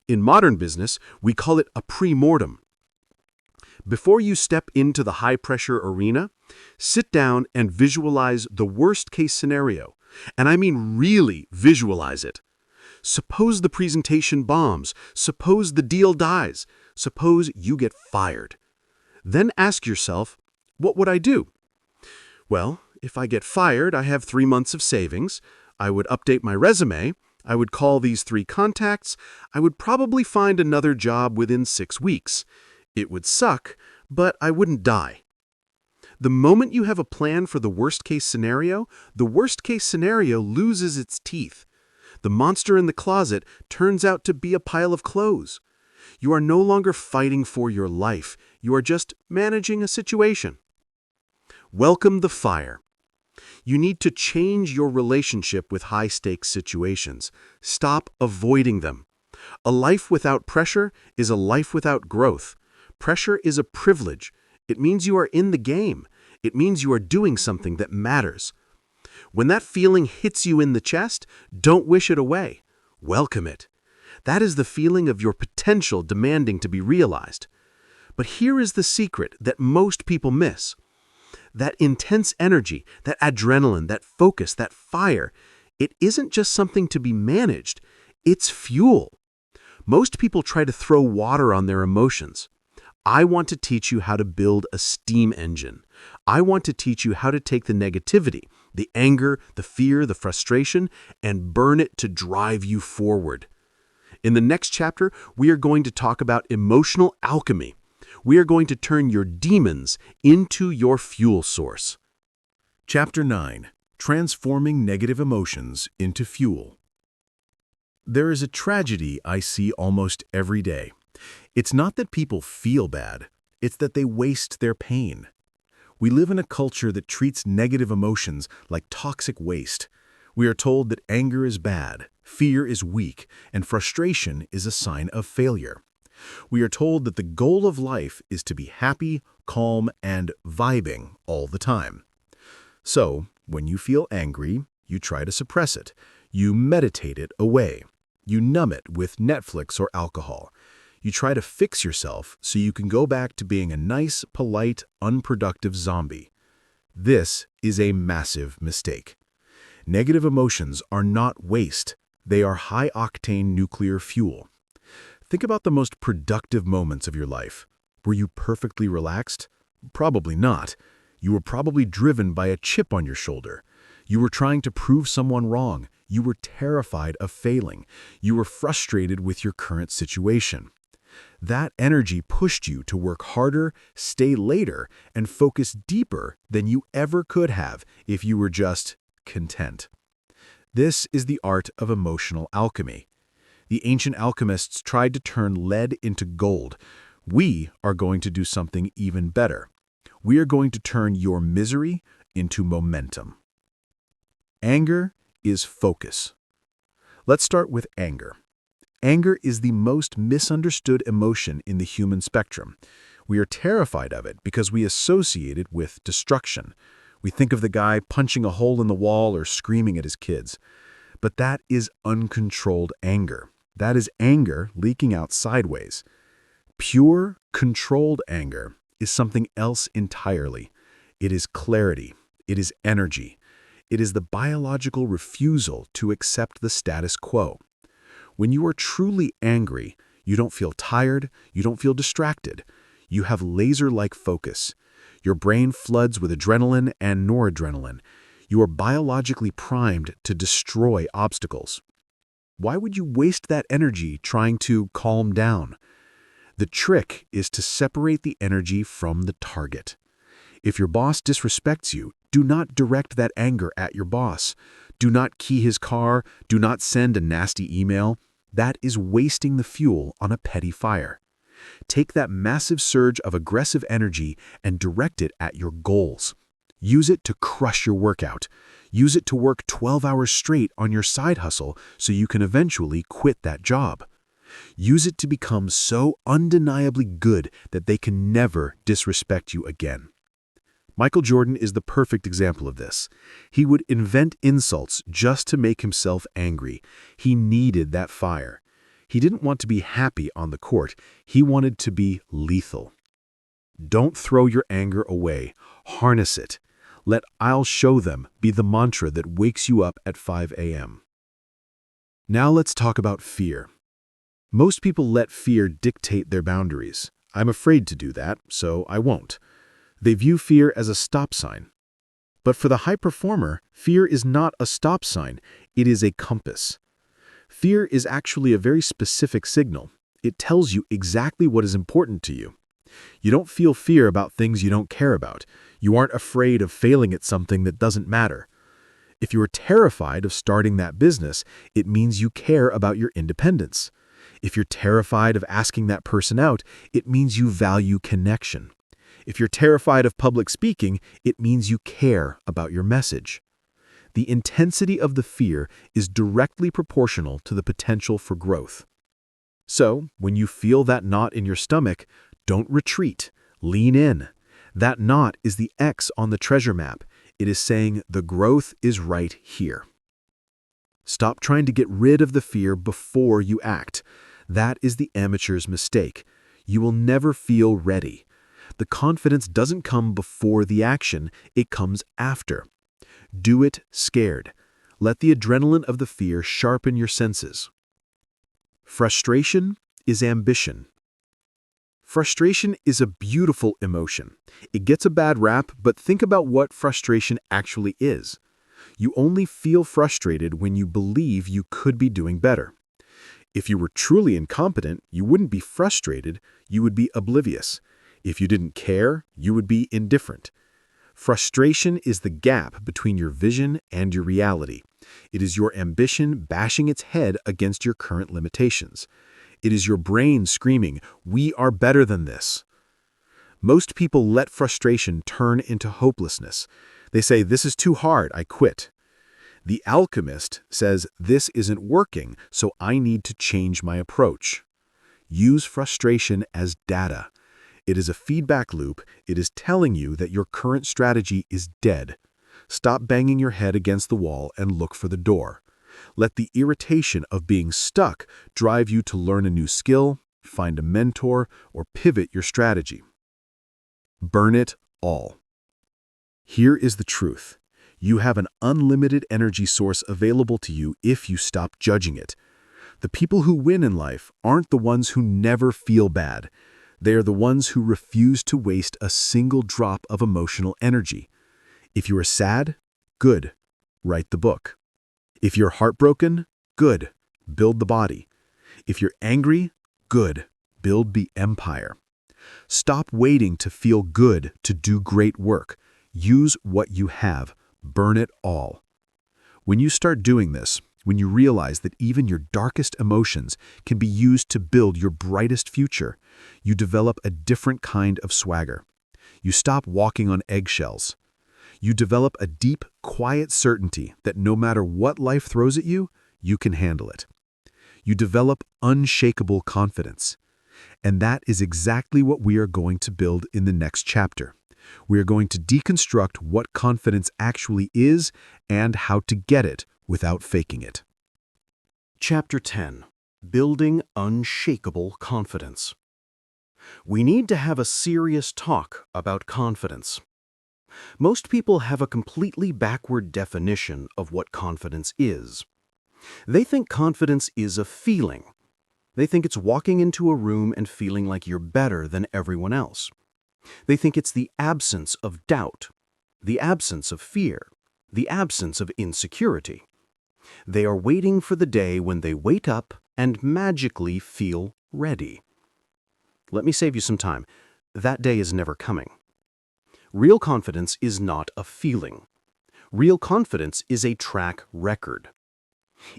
In modern business, we call it a pre-mortem. Before you step into the high-pressure arena, sit down and visualize the worst-case scenario. And I mean really visualize it. Suppose the presentation bombs. Suppose the deal dies. Suppose you get fired. Then ask yourself, what would I do? Well, if I get fired, I have 3 months of savings. I would update my resume. I would call these 3 contacts. I would probably find another job within 6 weeks. It would suck, but I wouldn't die. The moment you have a plan for the worst-case scenario, the worst-case scenario loses its teeth. The monster in the closet turns out to be a pile of clothes. You are no longer fighting for your life. You are just managing a situation. Welcome the fire. You need to change your relationship with high-stakes situations. Stop avoiding them. A life without pressure is a life without growth. Pressure is a privilege. It means you are in the game. It means you are doing something that matters. When that feeling hits you in the chest, don't wish it away. Welcome it. That is the feeling of your potential demanding to be realized. But here is the secret that most people miss. That intense energy, that adrenaline, that focus, that fire, it isn't just something to be managed, it's fuel. Most people try to throw water on their emotions. I want to teach you how to build a steam engine. I want to teach you how to take the negativity, the anger, the fear, the frustration, and burn it to drive you forward. In the next chapter, we are going to talk about emotional alchemy. We are going to turn your demons into your fuel source. Chapter 9. Transforming Negative Emotions into Fuel. There is a tragedy I see almost every day. It's not that people feel bad, it's that they waste their pain. We live in a culture that treats negative emotions like toxic waste. We are told that anger is bad, fear is weak, and frustration is a sign of failure. We are told that the goal of life is to be happy, calm, and vibing all the time. So, when you feel angry, you try to suppress it. You meditate it away. You numb it with Netflix or alcohol. You try to fix yourself so you can go back to being a nice, polite, unproductive zombie. This is a massive mistake. Negative emotions are not waste. They are high-octane nuclear fuel. Think about the most productive moments of your life. Were you perfectly relaxed? Probably not. You were probably driven by a chip on your shoulder. You were trying to prove someone wrong. You were terrified of failing. You were frustrated with your current situation. That energy pushed you to work harder, stay later, and focus deeper than you ever could have if you were just content. This is the art of emotional alchemy. The ancient alchemists tried to turn lead into gold. We are going to do something even better. We are going to turn your misery into momentum. Anger is focus. Let's start with anger. Anger is the most misunderstood emotion in the human spectrum. We are terrified of it because we associate it with destruction. We think of the guy punching a hole in the wall or screaming at his kids. But that is uncontrolled anger. That is anger leaking out sideways. Pure, controlled anger is something else entirely. It is clarity. It is energy. It is the biological refusal to accept the status quo. When you are truly angry, you don't feel tired, you don't feel distracted. You have laser-like focus. Your brain floods with adrenaline and noradrenaline. You are biologically primed to destroy obstacles. Why would you waste that energy trying to calm down? The trick is to separate the energy from the target. If your boss disrespects you, do not direct that anger at your boss. Do not key his car. Do not send a nasty email. That is wasting the fuel on a petty fire. Take that massive surge of aggressive energy and direct it at your goals. Use it to crush your workout. Use it to work 12 hours straight on your side hustle so you can eventually quit that job. Use it to become so undeniably good that they can never disrespect you again. Michael Jordan is the perfect example of this. He would invent insults just to make himself angry. He needed that fire. He didn't want to be happy on the court. He wanted to be lethal. Don't throw your anger away. Harness it. Let "I'll show them" be the mantra that wakes you up at 5 a.m. Now let's talk about fear. Most people let fear dictate their boundaries. I'm afraid to do that, so I won't. They view fear as a stop sign. But for the high performer, fear is not a stop sign. It is a compass. Fear is actually a very specific signal. It tells you exactly what is important to you. You don't feel fear about things you don't care about. You aren't afraid of failing at something that doesn't matter. If you are terrified of starting that business, it means you care about your independence. If you're terrified of asking that person out, it means you value connection. If you're terrified of public speaking, it means you care about your message. The intensity of the fear is directly proportional to the potential for growth. So, when you feel that knot in your stomach, don't retreat. Lean in. That knot is the X on the treasure map. It is saying the growth is right here. Stop trying to get rid of the fear before you act. That is the amateur's mistake. You will never feel ready. The confidence doesn't come before the action, it comes after. Do it scared. Let the adrenaline of the fear sharpen your senses. Frustration is ambition. Frustration is a beautiful emotion. It gets a bad rap, but think about what frustration actually is. You only feel frustrated when you believe you could be doing better. If you were truly incompetent, you wouldn't be frustrated, you would be oblivious. If you didn't care, you would be indifferent. Frustration is the gap between your vision and your reality. It is your ambition bashing its head against your current limitations. It is your brain screaming, "We are better than this." Most people let frustration turn into hopelessness. They say, "This is too hard, I quit." The alchemist says, "This isn't working, so I need to change my approach." Use frustration as data. It is a feedback loop. It is telling you that your current strategy is dead. Stop banging your head against the wall and look for the door. Let the irritation of being stuck drive you to learn a new skill, find a mentor, or pivot your strategy. Burn it all. Here is the truth. You have an unlimited energy source available to you if you stop judging it. The people who win in life aren't the ones who never feel bad. They are the ones who refuse to waste a single drop of emotional energy. If you are sad, good, write the book. If you're heartbroken, good, build the body. If you're angry, good, build the empire. Stop waiting to feel good to do great work. Use what you have. Burn it all. When you start doing this, when you realize that even your darkest emotions can be used to build your brightest future, you develop a different kind of swagger. You stop walking on eggshells. You develop a deep, quiet certainty that no matter what life throws at you, you can handle it. You develop unshakable confidence. And that is exactly what we are going to build in the next chapter. We are going to deconstruct what confidence actually is and how to get it without faking it. Chapter 10. Building Unshakable Confidence. We need to have a serious talk about confidence. Most people have a completely backward definition of what confidence is. They think confidence is a feeling. They think it's walking into a room and feeling like you're better than everyone else. They think it's the absence of doubt, the absence of fear, the absence of insecurity. They are waiting for the day when they wake up and magically feel ready. Let me save you some time. That day is never coming. Real confidence is not a feeling. Real confidence is a track record.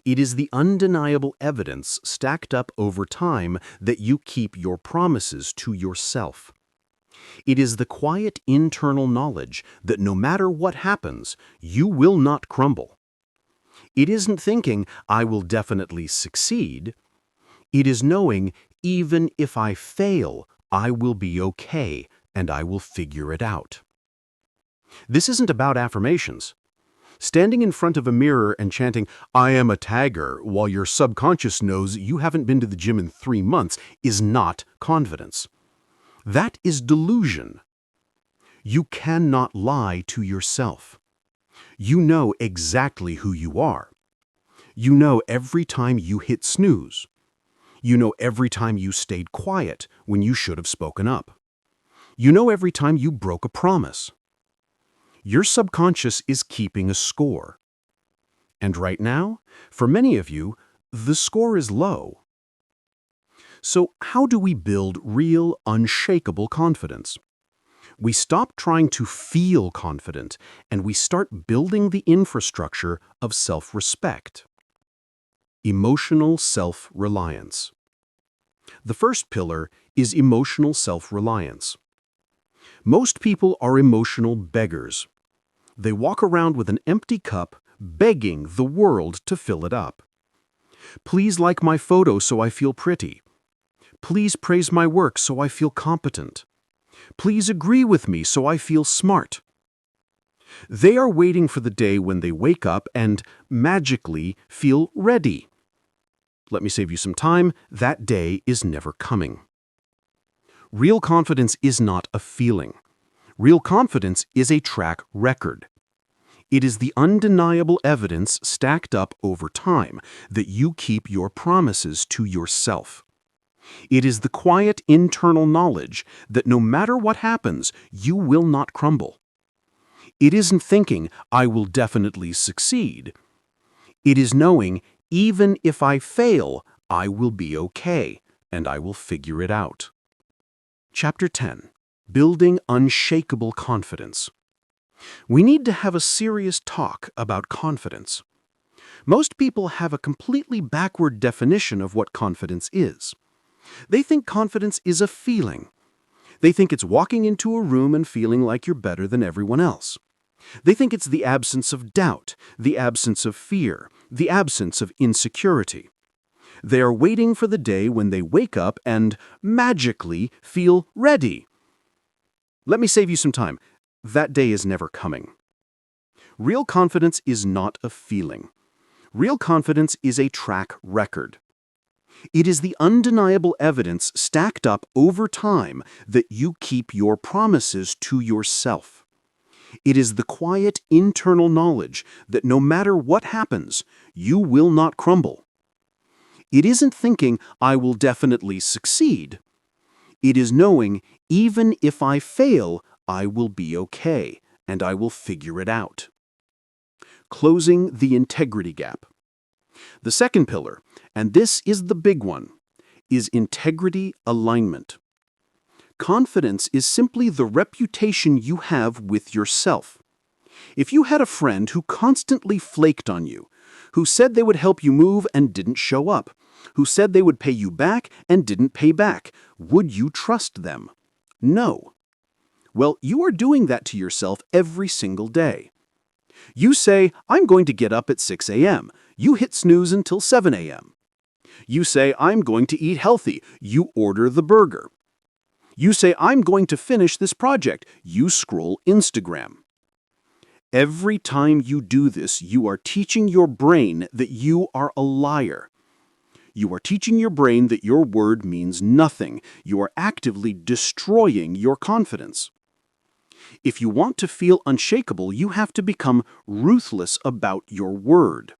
It is the undeniable evidence stacked up over time that you keep your promises to yourself. It is the quiet internal knowledge that no matter what happens, you will not crumble. It isn't thinking, "I will definitely succeed." It is knowing, even if I fail, I will be okay and I will figure it out. This isn't about affirmations. Standing in front of a mirror and chanting, "I am a tagger," while your subconscious knows you haven't been to the gym in 3 months is not confidence. That is delusion. You cannot lie to yourself. You know exactly who you are. You know every time you hit snooze. You know every time you stayed quiet when you should have spoken up. You know every time you broke a promise. Your subconscious is keeping a score. And right now, for many of you, the score is low. So how do we build real, unshakable confidence? We stop trying to feel confident, and we start building the infrastructure of self-respect. Emotional self-reliance. The first pillar is emotional self-reliance. Most people are emotional beggars. They walk around with an empty cup, begging the world to fill it up. Please like my photo so I feel pretty. Please praise my work so I feel competent. Please agree with me so I feel smart. They are waiting for the day when they wake up and magically feel ready. Let me save you some time. That day is never coming. Real confidence is not a feeling. Real confidence is a track record. It is the undeniable evidence stacked up over time that you keep your promises to yourself. It is the quiet internal knowledge that no matter what happens, you will not crumble. It isn't thinking, I will definitely succeed. It is knowing, even if I fail, I will be okay, and I will figure it out. Chapter 10. Building Unshakable Confidence. We need to have a serious talk about confidence. Most people have a completely backward definition of what confidence is. They think confidence is a feeling. They think it's walking into a room and feeling like you're better than everyone else. They think it's the absence of doubt, the absence of fear, the absence of insecurity. They are waiting for the day when they wake up and magically feel ready. Let me save you some time. That day is never coming. Real confidence is not a feeling. Real confidence is a track record. It is the undeniable evidence stacked up over time that you keep your promises to yourself. It is the quiet internal knowledge that no matter what happens, you will not crumble. It isn't thinking, I will definitely succeed. It is knowing, even if I fail, I will be okay, and I will figure it out. Closing the integrity gap. The second pillar, and this is the big one, is integrity alignment. Confidence is simply the reputation you have with yourself. If you had a friend who constantly flaked on you, who said they would help you move and didn't show up, who said they would pay you back and didn't pay back, would you trust them? No. Well, you are doing that to yourself every single day. You say, I'm going to get up at 6 a.m. You hit snooze until 7 a.m. You say, I'm going to eat healthy. You order the burger. You say, I'm going to finish this project. You scroll Instagram. Every time you do this, you are teaching your brain that you are a liar. You are teaching your brain that your word means nothing. You are actively destroying your confidence. If you want to feel unshakable, you have to become ruthless about your word.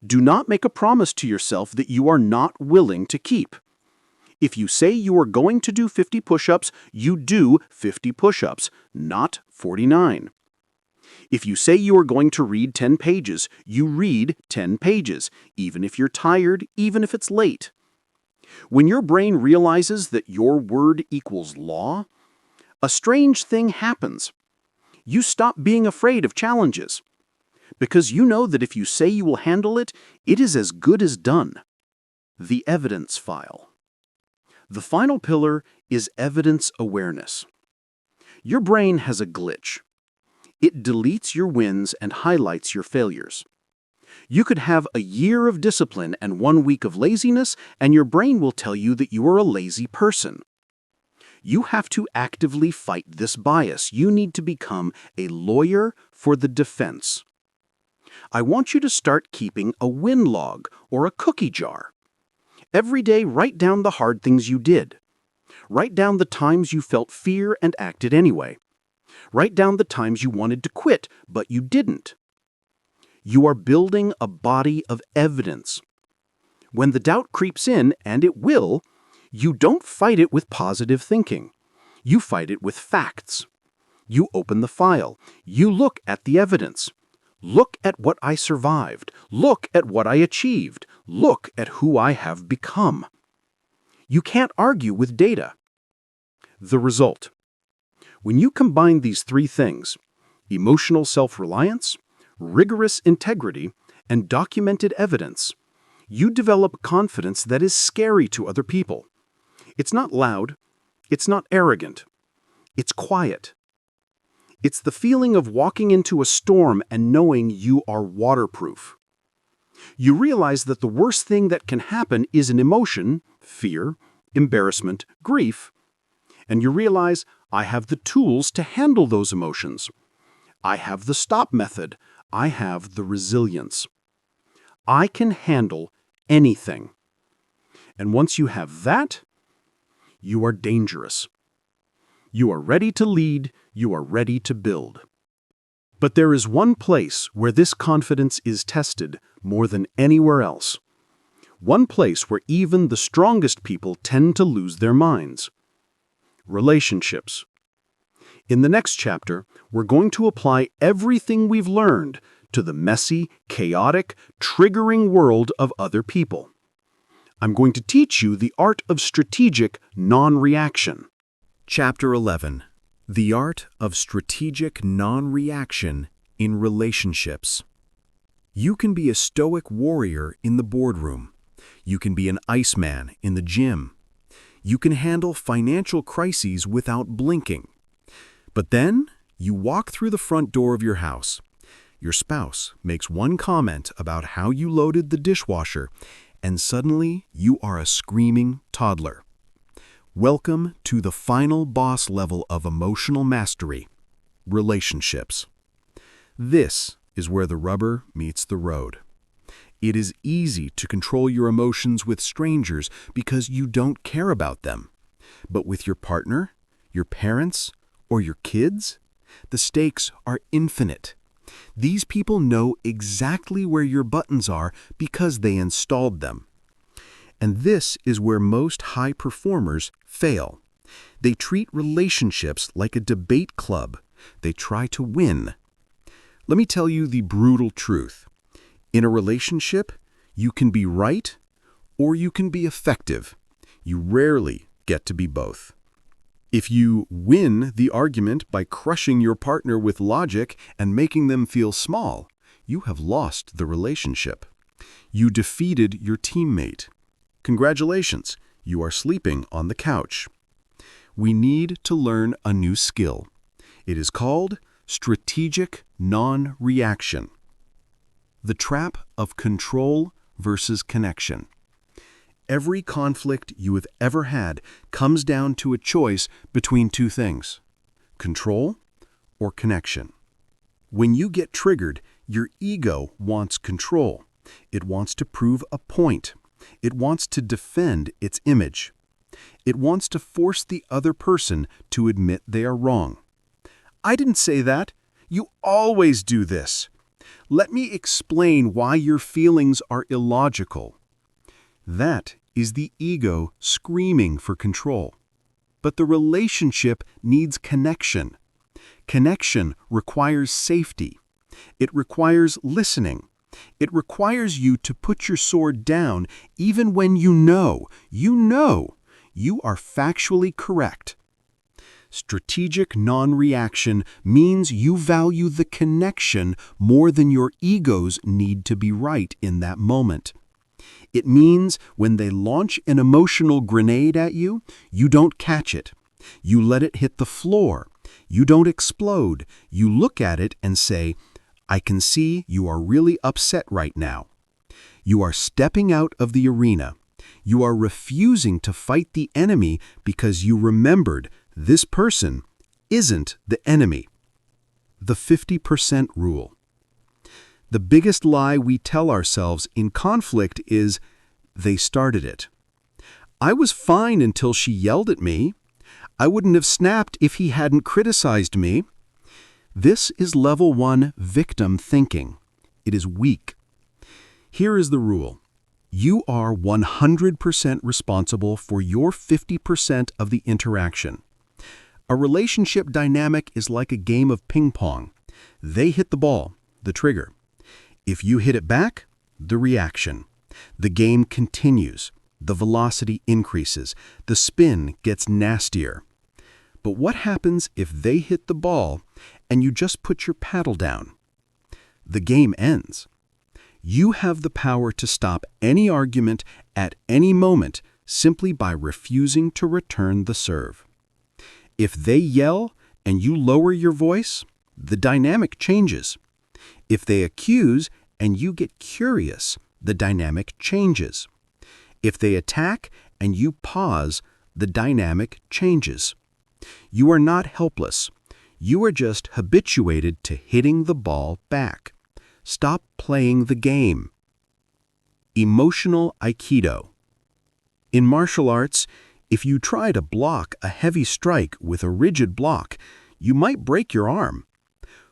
Do not make a promise to yourself that you are not willing to keep. If you say you are going to do 50 push-ups, you do 50 push-ups, not 49. If you say you are going to read 10 pages, you read 10 pages, even if you're tired, even if it's late. When your brain realizes that your word equals law, a strange thing happens. You stop being afraid of challenges. Because you know that if you say you will handle it, it is as good as done. The evidence file. The final pillar is evidence awareness. Your brain has a glitch. It deletes your wins and highlights your failures. You could have a year of discipline and 1 week of laziness, and your brain will tell you that you are a lazy person. You have to actively fight this bias. You need to become a lawyer for the defense. I want you to start keeping a win log or a cookie jar. Every day, write down the hard things you did. Write down the times you felt fear and acted anyway. Write down the times you wanted to quit, but you didn't. You are building a body of evidence. When the doubt creeps in, and it will, you don't fight it with positive thinking. You fight it with facts. You open the file. You look at the evidence. Look at what I survived. Look at what I achieved. Look at who I have become. You can't argue with data. The result. When you combine these three things, emotional self-reliance, rigorous integrity, and documented evidence, you develop confidence that is scary to other people. It's not loud. It's not arrogant. It's quiet. It's the feeling of walking into a storm and knowing you are waterproof. You realize that the worst thing that can happen is an emotion, fear, embarrassment, grief, and you realize, I have the tools to handle those emotions. I have the stop method. I have the resilience. I can handle anything. And once you have that, you are dangerous. You are ready to lead. You are ready to build. But there is one place where this confidence is tested more than anywhere else. One place where even the strongest people tend to lose their minds. Relationships. In the next chapter, we're going to apply everything we've learned to the messy, chaotic, triggering world of other people. I'm going to teach you the art of strategic non-reaction. Chapter 11. The Art of Strategic Non-Reaction in Relationships. You can be a stoic warrior in the boardroom. You can be an iceman in the gym. You can handle financial crises without blinking. But then, you walk through the front door of your house. Your spouse makes one comment about how you loaded the dishwasher, and suddenly you are a screaming toddler. Welcome to the final boss level of emotional mastery, relationships. This is where the rubber meets the road. It is easy to control your emotions with strangers because you don't care about them. But with your partner, your parents, or your kids, the stakes are infinite. These people know exactly where your buttons are because they installed them. And this is where most high performers fail. They treat relationships like a debate club. They try to win. Let me tell you the brutal truth. In a relationship, you can be right or you can be effective. You rarely get to be both. If you win the argument by crushing your partner with logic and making them feel small, you have lost the relationship. You defeated your teammate. Congratulations, you are sleeping on the couch. We need to learn a new skill. It is called strategic non-reaction. The trap of control versus connection. Every conflict you have ever had comes down to a choice between two things: control or connection. When you get triggered, your ego wants control. It wants to prove a point. It wants to defend its image. It wants to force the other person to admit they are wrong. I didn't say that. You always do this. Let me explain why your feelings are illogical. That is the ego screaming for control. But the relationship needs connection. Connection requires safety. It requires listening. It requires you to put your sword down even when you know you are factually correct. Strategic non-reaction means you value the connection more than your ego's need to be right in that moment. It means when they launch an emotional grenade at you, you don't catch it. You let it hit the floor. You don't explode. You look at it and say, I can see you are really upset right now. You are stepping out of the arena. You are refusing to fight the enemy because you remembered this person isn't the enemy. The 50% rule. The biggest lie we tell ourselves in conflict is, they started it. I was fine until she yelled at me. I wouldn't have snapped if he hadn't criticized me. This is level 1 victim thinking. It is weak. Here is the rule. You are 100% responsible for your 50% of the interaction. A relationship dynamic is like a game of ping pong. They hit the ball, the trigger. If you hit it back, the reaction. The game continues. The velocity increases. The spin gets nastier. But what happens if they hit the ball and you just put your paddle down? The game ends. You have the power to stop any argument at any moment simply by refusing to return the serve. If they yell and you lower your voice, the dynamic changes. If they accuse and you get curious, the dynamic changes. If they attack and you pause, the dynamic changes. You are not helpless. You are just habituated to hitting the ball back. Stop playing the game. Emotional Aikido. In martial arts, if you try to block a heavy strike with a rigid block, you might break your arm.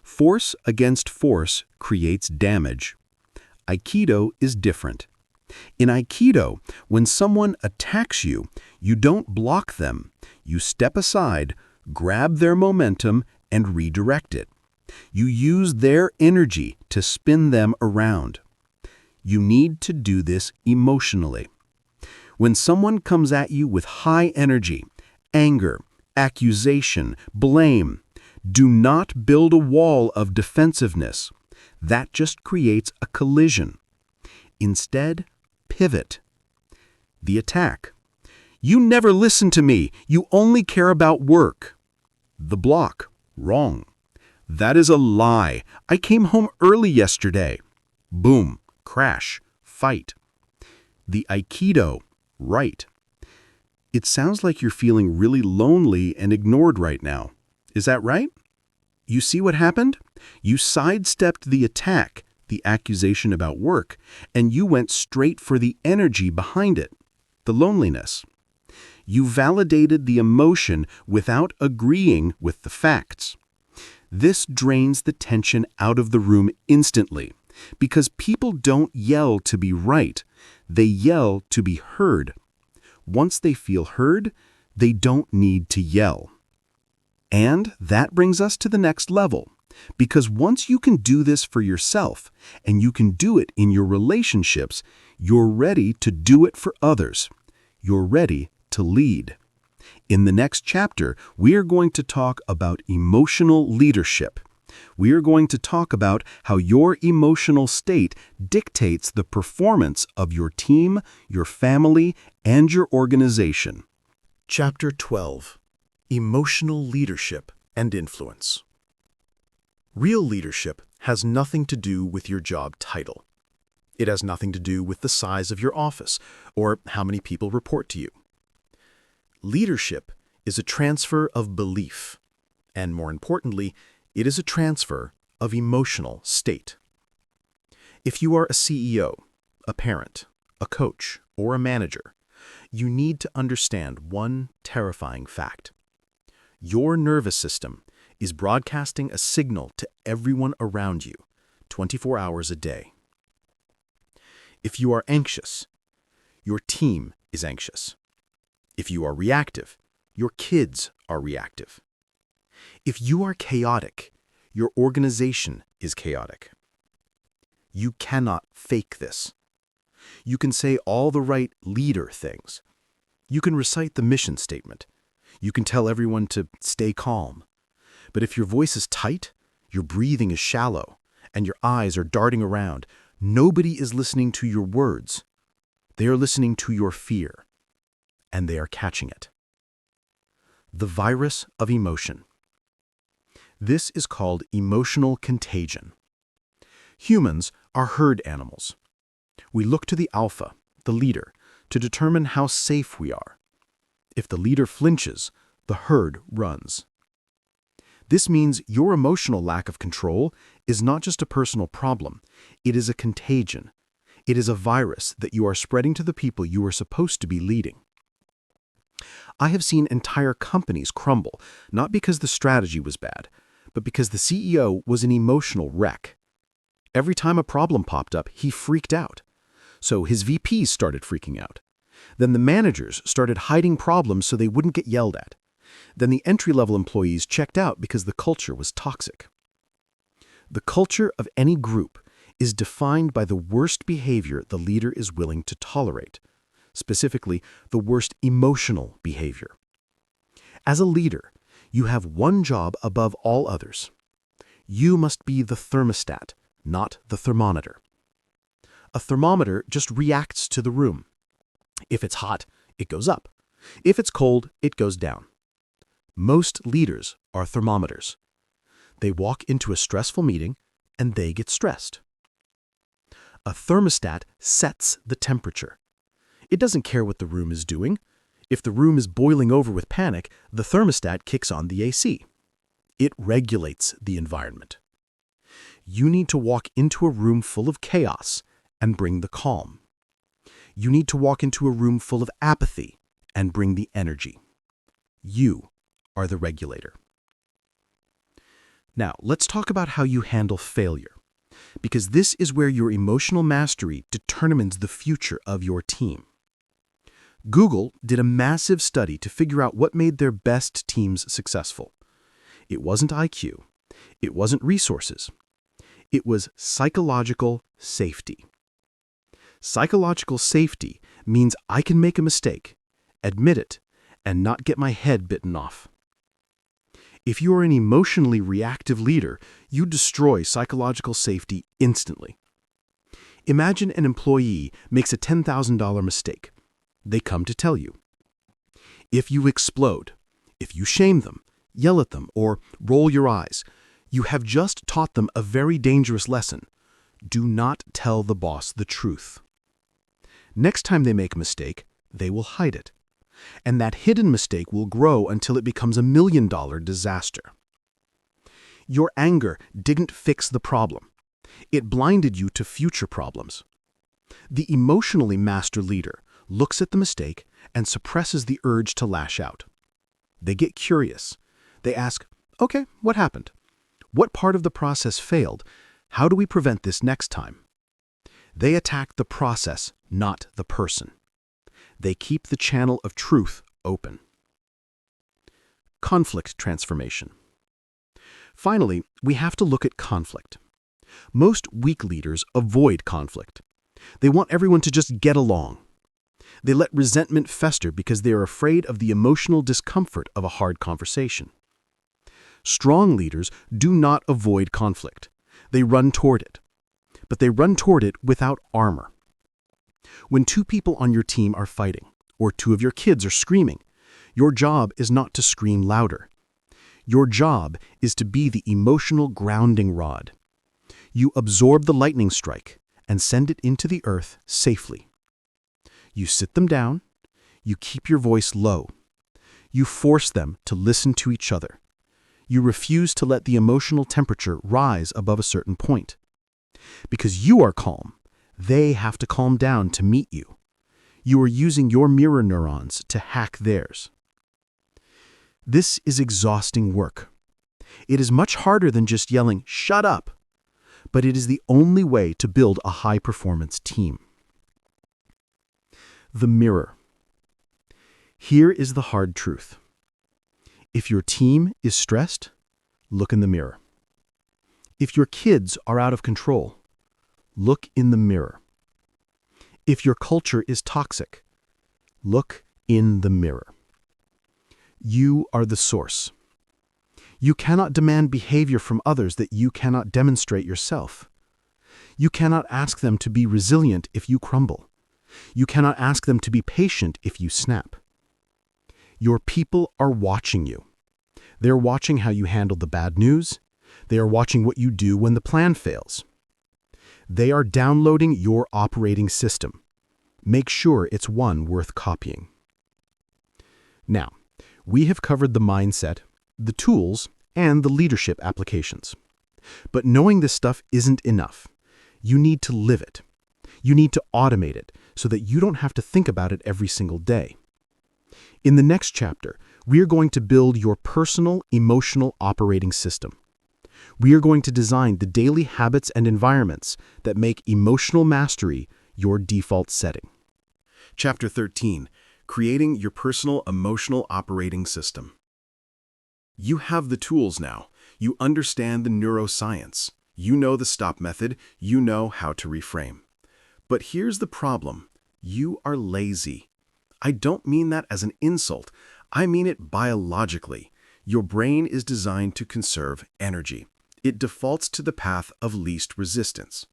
Force against force creates damage. Aikido is different. In Aikido, when someone attacks you, you don't block them. You step aside, grab their momentum, and redirect it. You use their energy to spin them around. You need to do this emotionally. When someone comes at you with high energy, anger, accusation, blame, do not build a wall of defensiveness. That just creates a collision. Instead, pivot. The attack. You never listen to me. You only care about work. The block. Wrong. That is a lie. I came home early yesterday. Boom. Crash. Fight. The Aikido. Right. It sounds like you're feeling really lonely and ignored right now. Is that right? You see what happened? You sidestepped the attack, the accusation about work, and you went straight for the energy behind it, the loneliness. You validated the emotion without agreeing with the facts. This drains the tension out of the room instantly, because people don't yell to be right, they yell to be heard. Once they feel heard, they don't need to yell. And that brings us to the next level, because once you can do this for yourself, and you can do it in your relationships, you're ready to do it for others. You're ready to lead. In the next chapter, we are going to talk about emotional leadership. We are going to talk about how your emotional state dictates the performance of your team, your family, and your organization. Chapter 12. Emotional Leadership and Influence. Real leadership has nothing to do with your job title. It has nothing to do with the size of your office or how many people report to you. Leadership is a transfer of belief, and more importantly, it is a transfer of emotional state. If you are a CEO, a parent, a coach, or a manager, you need to understand one terrifying fact. Your nervous system is broadcasting a signal to everyone around you 24 hours a day. If you are anxious, your team is anxious. If you are reactive, your kids are reactive. If you are chaotic, your organization is chaotic. You cannot fake this. You can say all the right leader things. You can recite the mission statement. You can tell everyone to stay calm. But if your voice is tight, your breathing is shallow, and your eyes are darting around, nobody is listening to your words. They are listening to your fear, and they are catching it. The virus of emotion. This is called emotional contagion. Humans are herd animals. We look to the alpha, the leader, to determine how safe we are. If the leader flinches, the herd runs. This means your emotional lack of control is not just a personal problem, it is a contagion. It is a virus that you are spreading to the people you are supposed to be leading. I have seen entire companies crumble, not because the strategy was bad, but because the CEO was an emotional wreck. Every time a problem popped up, he freaked out. So his VPs started freaking out. Then the managers started hiding problems so they wouldn't get yelled at. Then the entry-level employees checked out because the culture was toxic. The culture of any group is defined by the worst behavior the leader is willing to tolerate, specifically the worst emotional behavior. As a leader, you have one job above all others. You must be the thermostat, not the thermometer. A thermometer just reacts to the room. If it's hot, it goes up. If it's cold, it goes down. Most leaders are thermometers. They walk into a stressful meeting and they get stressed. A thermostat sets the temperature. It doesn't care what the room is doing. If the room is boiling over with panic, the thermostat kicks on the AC. It regulates the environment. You need to walk into a room full of chaos and bring the calm. You need to walk into a room full of apathy and bring the energy. You are the regulator. Now, let's talk about how you handle failure, because this is where your emotional mastery determines the future of your team. Google did a massive study to figure out what made their best teams successful. It wasn't IQ. It wasn't resources. It was psychological safety. Psychological safety means I can make a mistake, admit it, and not get my head bitten off. If you are an emotionally reactive leader, you destroy psychological safety instantly. Imagine an employee makes a $10,000 mistake. They come to tell you. If you explode, if you shame them, yell at them, or roll your eyes, you have just taught them a very dangerous lesson. Do not tell the boss the truth. Next time they make a mistake, they will hide it. And that hidden mistake will grow until it becomes $1 million disaster. Your anger didn't fix the problem. It blinded you to future problems. The emotionally master leader looks at the mistake and suppresses the urge to lash out. They get curious. They ask, okay, what happened? What part of the process failed? How do we prevent this next time? They attack the process, not the person. They keep the channel of truth open. Conflict transformation. Finally, we have to look at conflict. Most weak leaders avoid conflict. They want everyone to just get along. They let resentment fester because they are afraid of the emotional discomfort of a hard conversation. Strong leaders do not avoid conflict. They run toward it. But they run toward it without armor. When two people on your team are fighting, or two of your kids are screaming, your job is not to scream louder. Your job is to be the emotional grounding rod. You absorb the lightning strike and send it into the earth safely. You sit them down. You keep your voice low. You force them to listen to each other. You refuse to let the emotional temperature rise above a certain point. Because you are calm, they have to calm down to meet you. You are using your mirror neurons to hack theirs. This is exhausting work. It is much harder than just yelling, "Shut up!" But it is the only way to build a high-performance team. The mirror. Here is the hard truth. If your team is stressed, look in the mirror. If your kids are out of control, look in the mirror. If your culture is toxic, look in the mirror. You are the source. You cannot demand behavior from others that you cannot demonstrate yourself. You cannot ask them to be resilient if you crumble. You cannot ask them to be patient if you snap. Your people are watching you. They're watching how you handle the bad news. They are watching what you do when the plan fails. They are downloading your operating system. Make sure it's one worth copying. Now, we have covered the mindset, the tools, and the leadership applications. But knowing this stuff isn't enough. You need to live it. You need to automate it so that you don't have to think about it every single day. In the next chapter, we are going to build your personal emotional operating system. We are going to design the daily habits and environments that make emotional mastery your default setting. Chapter 13. Creating your personal emotional operating system. You have the tools now. You understand the neuroscience. You know the stop method. You know how to reframe. But here's the problem. You are lazy. I don't mean that as an insult. I mean it biologically. Your brain is designed to conserve energy. It defaults to the path of least resistance.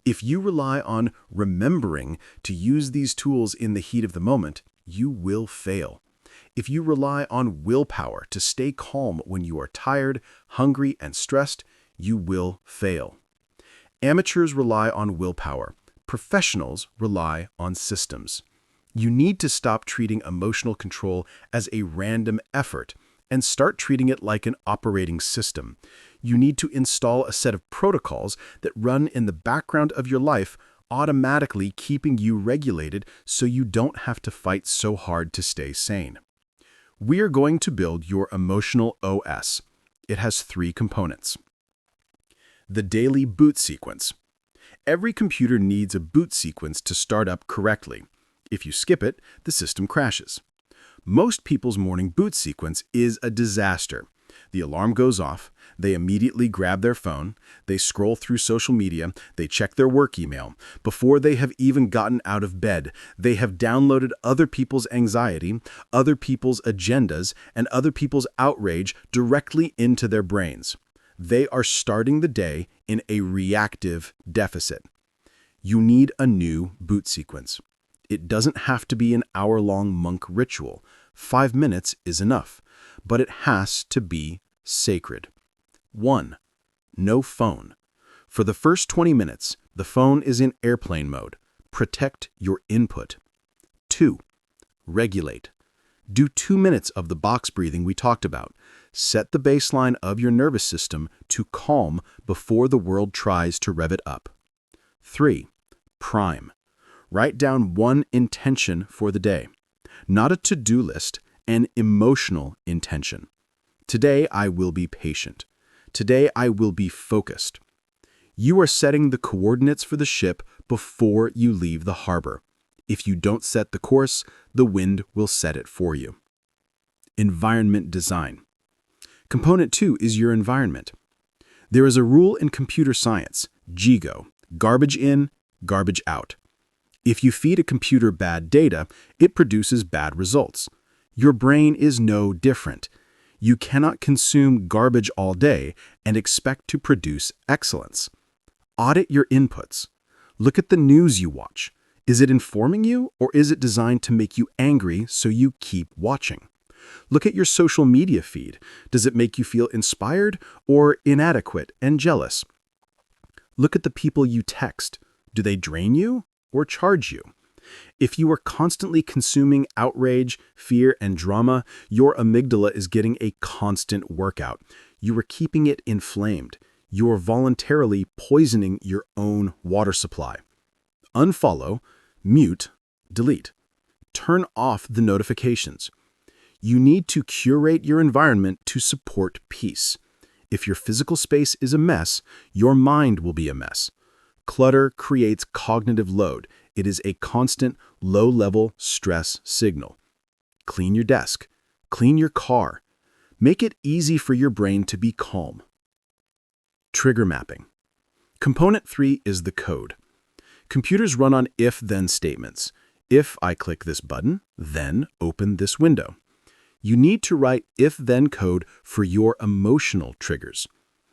If you rely on remembering to use these tools in the heat of the moment, you will fail. If you rely on willpower to stay calm when you are tired, hungry, and stressed, you will fail. Amateurs rely on willpower. Professionals rely on systems. You need to stop treating emotional control as a random effort and start treating it like an operating system. You need to install a set of protocols that run in the background of your life, automatically keeping you regulated so you don't have to fight so hard to stay sane. We are going to build your emotional OS. It has 3 components. The daily boot sequence. Every computer needs a boot sequence to start up correctly. If you skip it, the system crashes. Most people's morning boot sequence is a disaster. The alarm goes off, they immediately grab their phone, they scroll through social media, they check their work email. Before they have even gotten out of bed, they have downloaded other people's anxiety, other people's agendas, and other people's outrage directly into their brains. They are starting the day in a reactive deficit. You need a new boot sequence. It doesn't have to be an hour-long monk ritual. 5 minutes is enough, but it has to be sacred. 1. No phone. For the first 20 minutes, the phone is in airplane mode. Protect your input. 2. Regulate. Do 2 minutes of the box breathing we talked about. Set the baseline of your nervous system to calm before the world tries to rev it up. 3. Prime. Write down one intention for the day. Not a to-do list, an emotional intention. Today I will be patient. Today I will be focused. You are setting the coordinates for the ship before you leave the harbor. If you don't set the course, the wind will set it for you. Environment design. Component 2 is your environment. There is a rule in computer science, GIGO, garbage in, garbage out. If you feed a computer bad data, it produces bad results. Your brain is no different. You cannot consume garbage all day and expect to produce excellence. Audit your inputs. Look at the news you watch. Is it informing you, or is it designed to make you angry so you keep watching? Look at your social media feed. Does it make you feel inspired or inadequate and jealous? Look at the people you text. Do they drain you or charge you? If you are constantly consuming outrage, fear, and drama, your amygdala is getting a constant workout. You are keeping it inflamed. You are voluntarily poisoning your own water supply. Unfollow, mute, delete. Turn off the notifications. You need to curate your environment to support peace. If your physical space is a mess, your mind will be a mess. Clutter creates cognitive load. It is a constant, low-level stress signal. Clean your desk. Clean your car. Make it easy for your brain to be calm. Trigger mapping. Component 3 is the code. Computers run on if-then statements. If I click this button, then open this window. You need to write if-then code for your emotional triggers.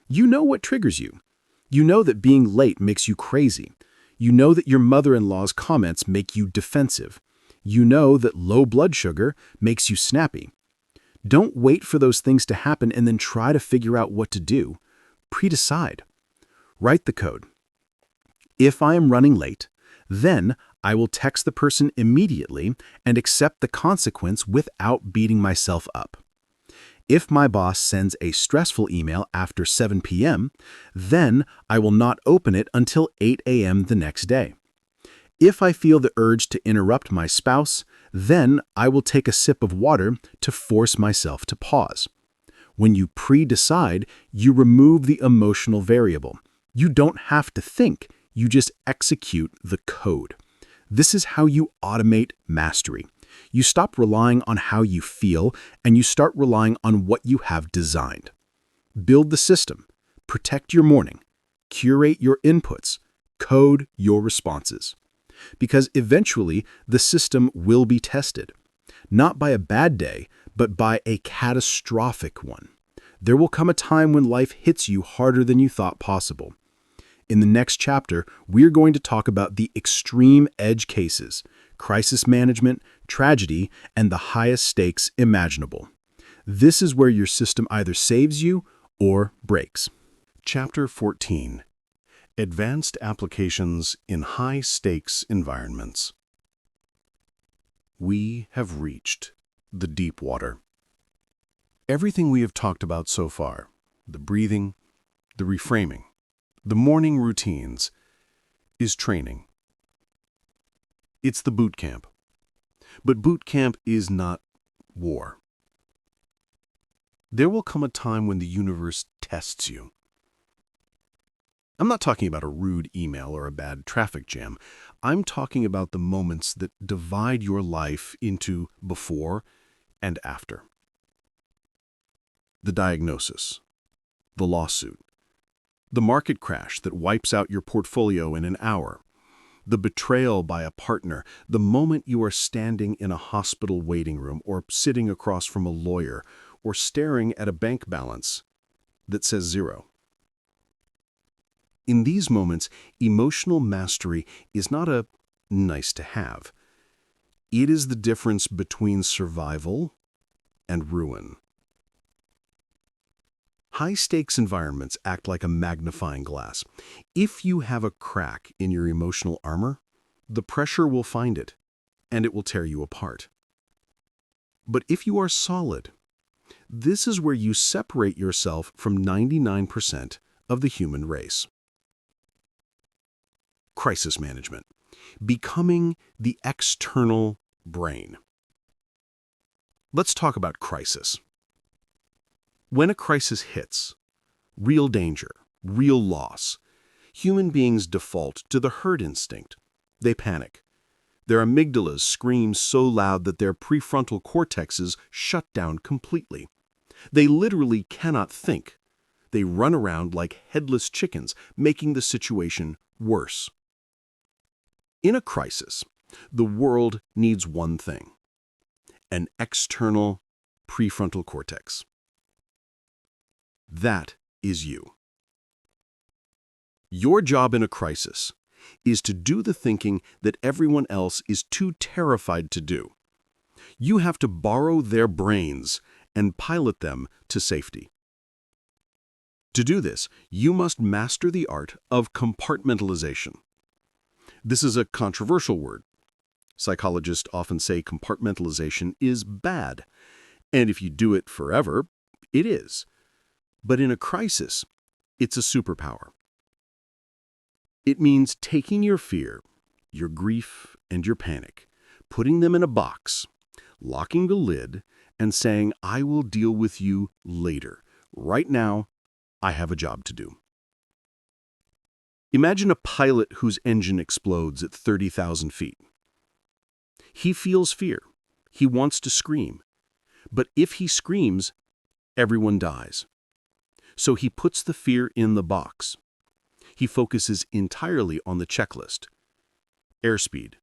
You know what triggers you. You know that being late makes you crazy. You know that your mother-in-law's comments make you defensive. You know that low blood sugar makes you snappy. Don't wait for those things to happen and then try to figure out what to do. Pre-decide. Write the code. If I am running late, then I will text the person immediately and accept the consequence without beating myself up. If my boss sends a stressful email after 7 p.m., then I will not open it until 8 a.m. the next day. If I feel the urge to interrupt my spouse, then I will take a sip of water to force myself to pause. When you pre-decide, you remove the emotional variable. You don't have to think, you just execute the code. This is how you automate mastery. You stop relying on how you feel, and you start relying on what you have designed. Build the system. Protect your morning. Curate your inputs. Code your responses. Because eventually, the system will be tested. Not by a bad day, but by a catastrophic one. There will come a time when life hits you harder than you thought possible. In the next chapter, we're going to talk about the extreme edge cases, crisis management, tragedy, and the highest stakes imaginable. This is where your system either saves you or breaks. Chapter 14. Advanced Applications in High-Stakes Environments. We have reached the deep water. Everything we have talked about so far, the breathing, the reframing, the morning routines, is training. It's the boot camp. But boot camp is not war. There will come a time when the universe tests you. I'm not talking about a rude email or a bad traffic jam. I'm talking about the moments that divide your life into before and after. The diagnosis, the lawsuit, the market crash that wipes out your portfolio in an hour, the betrayal by a partner, the moment you are standing in a hospital waiting room or sitting across from a lawyer or staring at a bank balance that says zero. In these moments, emotional mastery is not a nice to have. It is the difference between survival and ruin. High-stakes environments act like a magnifying glass. If you have a crack in your emotional armor, the pressure will find it, and it will tear you apart. But if you are solid, this is where you separate yourself from 99% of the human race. Crisis management. Becoming the external brain. Let's talk about crisis. When a crisis hits, real danger, real loss, human beings default to the herd instinct. They panic. Their amygdalas scream so loud that their prefrontal cortexes shut down completely. They literally cannot think. They run around like headless chickens, making the situation worse. In a crisis, the world needs one thing: an external prefrontal cortex. That is you. Your job in a crisis is to do the thinking that everyone else is too terrified to do. You have to borrow their brains and pilot them to safety. To do this, you must master the art of compartmentalization. This is a controversial word. Psychologists often say compartmentalization is bad, and if you do it forever, it is. But in a crisis, it's a superpower. It means taking your fear, your grief, and your panic, putting them in a box, locking the lid, and saying, "I will deal with you later. Right now, I have a job to do." Imagine a pilot whose engine explodes at 30,000 feet. He feels fear. He wants to scream. But if he screams, everyone dies. So he puts the fear in the box. He focuses entirely on the checklist: airspeed,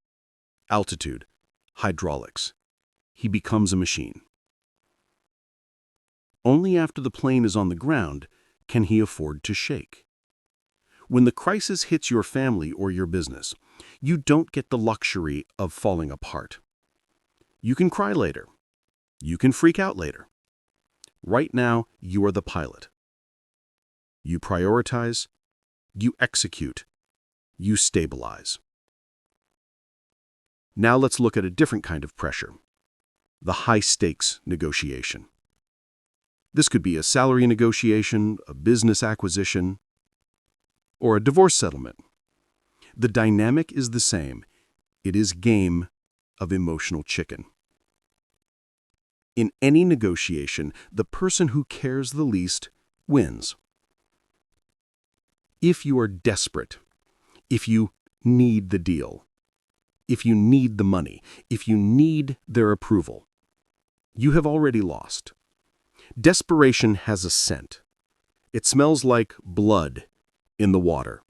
altitude, hydraulics. He becomes a machine. Only after the plane is on the ground can he afford to shake. When the crisis hits your family or your business, you don't get the luxury of falling apart. You can cry later. You can freak out later. Right now, you are the pilot. You prioritize, you execute, you stabilize. Now let's look at a different kind of pressure: the high-stakes negotiation. This could be a salary negotiation, a business acquisition, or a divorce settlement. The dynamic is the same. It is game of emotional chicken. In any negotiation, the person who cares the least wins. If you are desperate, if you need the deal, if you need the money, if you need their approval, you have already lost. Desperation has a scent. It smells like blood in the water.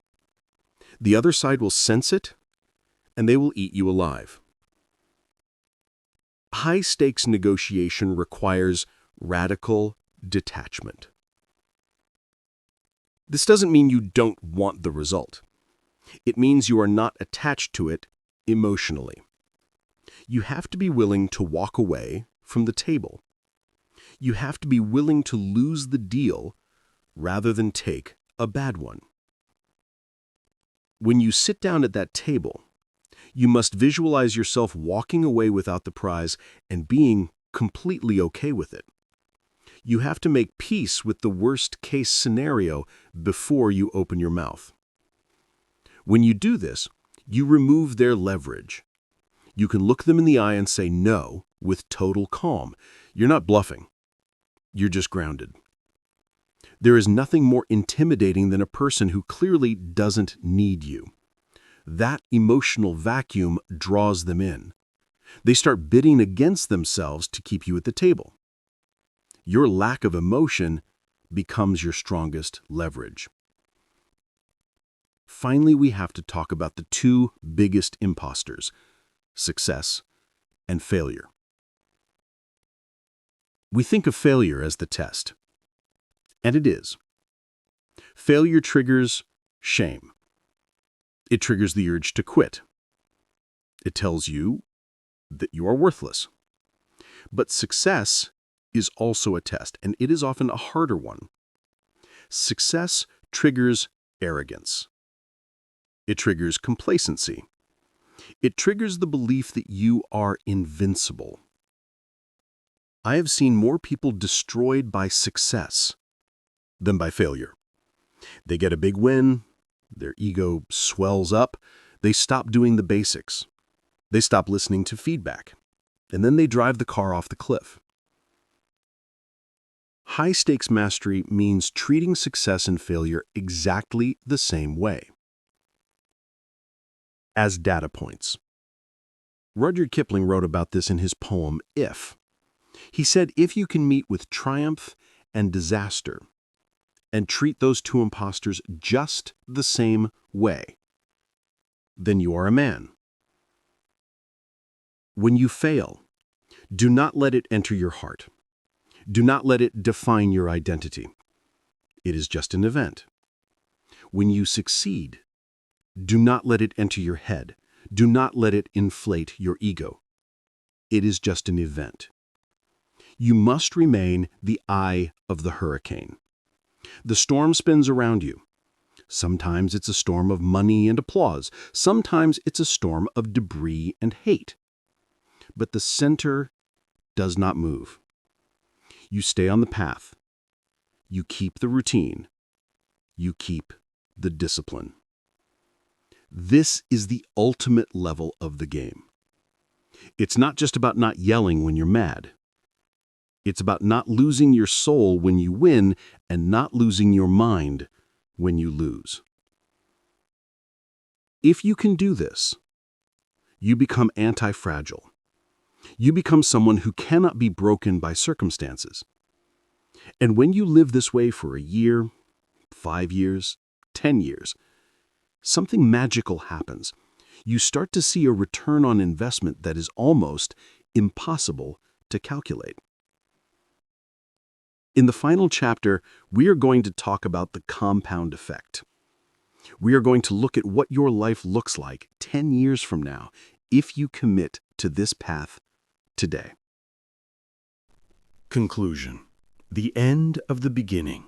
The other side will sense it, and they will eat you alive. High-stakes negotiation requires radical detachment. This doesn't mean you don't want the result. It means you are not attached to it emotionally. You have to be willing to walk away from the table. You have to be willing to lose the deal rather than take a bad one. When you sit down at that table, you must visualize yourself walking away without the prize and being completely okay with it. You have to make peace with the worst-case scenario before you open your mouth. When you do this, you remove their leverage. You can look them in the eye and say no with total calm. You're not bluffing. You're just grounded. There is nothing more intimidating than a person who clearly doesn't need you. That emotional vacuum draws them in. They start bidding against themselves to keep you at the table. Your lack of emotion becomes your strongest leverage. Finally, we have to talk about the two biggest imposters, success and failure. We think of failure as the test, and it is. Failure triggers shame. It triggers the urge to quit. It tells you that you are worthless. But success is also a test, and it is often a harder one. Success triggers arrogance. It triggers complacency. It triggers the belief that you are invincible. I have seen more people destroyed by success than by failure. They get a big win, their ego swells up, they stop doing the basics. They stop listening to feedback, and then they drive the car off the cliff. High-stakes mastery means treating success and failure exactly the same way. As data points. Rudyard Kipling wrote about this in his poem, If. He said, if you can meet with triumph and disaster and treat those two imposters just the same way, then you are a man. When you fail, do not let it enter your heart. Do not let it define your identity. It is just an event. When you succeed, do not let it enter your head. Do not let it inflate your ego. It is just an event. You must remain the eye of the hurricane. The storm spins around you. Sometimes it's a storm of money and applause. Sometimes it's a storm of debris and hate. But the center does not move. You stay on the path. You keep the routine. You keep the discipline. This is the ultimate level of the game. It's not just about not yelling when you're mad. It's about not losing your soul when you win and not losing your mind when you lose. If you can do this, you become anti-fragile. You become someone who cannot be broken by circumstances. And when you live this way for a year, 5 years, 10 years, something magical happens. You start to see a return on investment that is almost impossible to calculate. In the final chapter, we are going to talk about the compound effect. We are going to look at what your life looks like 10 years from now if you commit to this path today. Conclusion. The end of the beginning.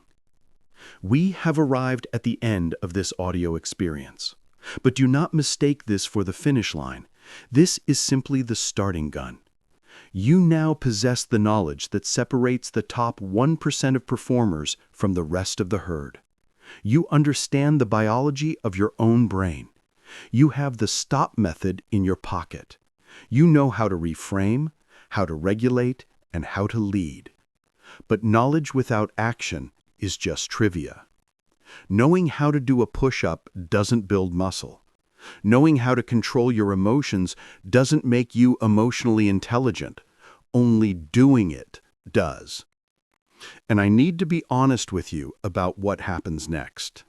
We have arrived at the end of this audio experience. But do not mistake this for the finish line. This is simply the starting gun. You now possess the knowledge that separates the top 1% of performers from the rest of the herd. You understand the biology of your own brain. You have the stop method in your pocket. You know how to reframe, how to regulate, and how to lead. But knowledge without action is just trivia. Knowing how to do a push-up doesn't build muscle. Knowing how to control your emotions doesn't make you emotionally intelligent. Only doing it does. And I need to be honest with you about what happens next.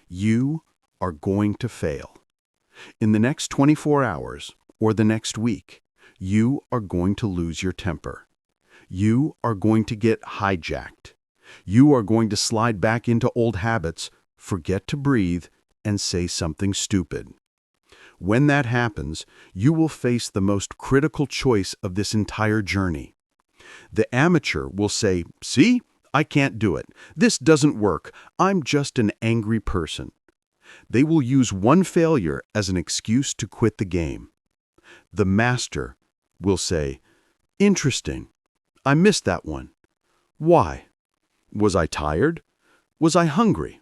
You are going to fail. In the next 24 hours or the next week, you are going to lose your temper. You are going to get hijacked. You are going to slide back into old habits, forget to breathe, and say something stupid. When that happens, you will face the most critical choice of this entire journey. The amateur will say, "See, I can't do it. This doesn't work. I'm just an angry person." They will use one failure as an excuse to quit the game. The master will say, "Interesting. I missed that one. Why? Was I tired? Was I hungry?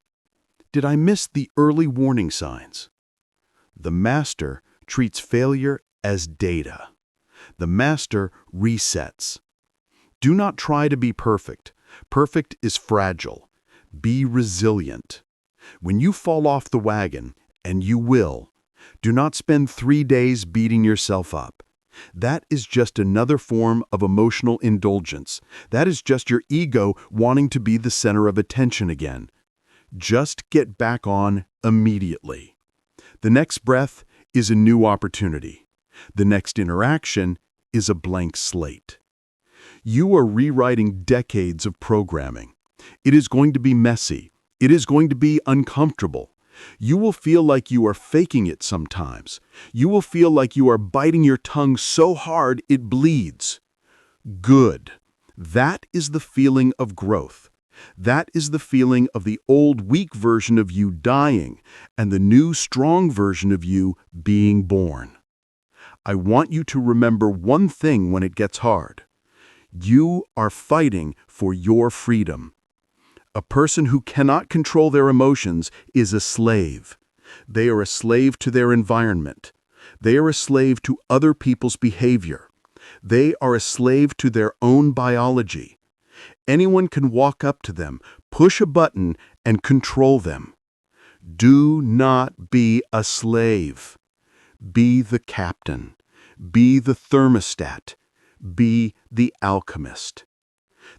Did I miss the early warning signs? The master treats failure as data. The master resets. Do not try to be perfect. Perfect is fragile. Be resilient. When you fall off the wagon, and you will, do not spend 3 days beating yourself up. That is just another form of emotional indulgence. That is just your ego wanting to be the center of attention again. Just get back on immediately. The next breath is a new opportunity. The next interaction is a blank slate. You are rewriting decades of programming. It is going to be messy. It is going to be uncomfortable. You will feel like you are faking it sometimes. You will feel like you are biting your tongue so hard it bleeds. Good. That is the feeling of growth. That is the feeling of the old weak version of you dying and the new strong version of you being born. I want you to remember one thing when it gets hard. You are fighting for your freedom. A person who cannot control their emotions is a slave. They are a slave to their environment. They are a slave to other people's behavior. They are a slave to their own biology. Anyone can walk up to them, push a button, and control them. Do not be a slave. Be the captain. Be the thermostat. Be the alchemist.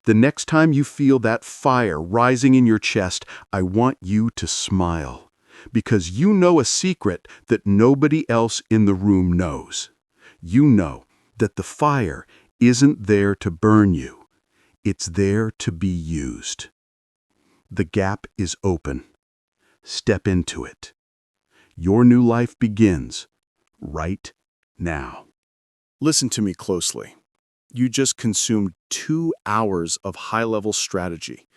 The next time you feel that fire rising in your chest, I want you to smile, because you know a secret that nobody else in the room knows. You know that the fire isn't there to burn you. It's there to be used. The gap is open. Step into it. Your new life begins right now. Listen to me closely. You just consumed 2 hours of high-level strategy.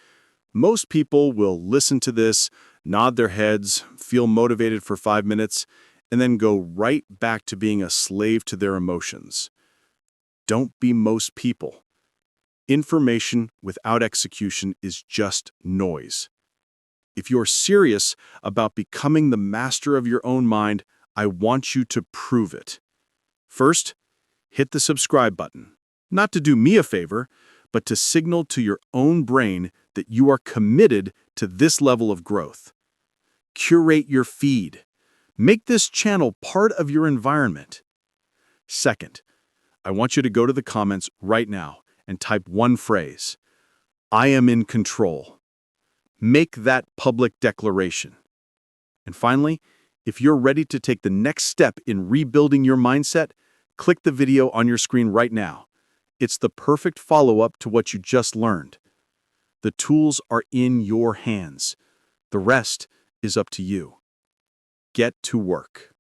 Most people will listen to this, nod their heads, feel motivated for 5 minutes, and then go right back to being a slave to their emotions. Don't be most people. Information without execution is just noise. If you're serious about becoming the master of your own mind, I want you to prove it. First, hit the subscribe button. Not to do me a favor, but to signal to your own brain that you are committed to this level of growth. Curate your feed. Make this channel part of your environment. Second, I want you to go to the comments right now and type one phrase. I am in control. Make that public declaration. And finally, if you're ready to take the next step in rebuilding your mindset, click the video on your screen right now. It's the perfect follow-up to what you just learned. The tools are in your hands. The rest is up to you. Get to work.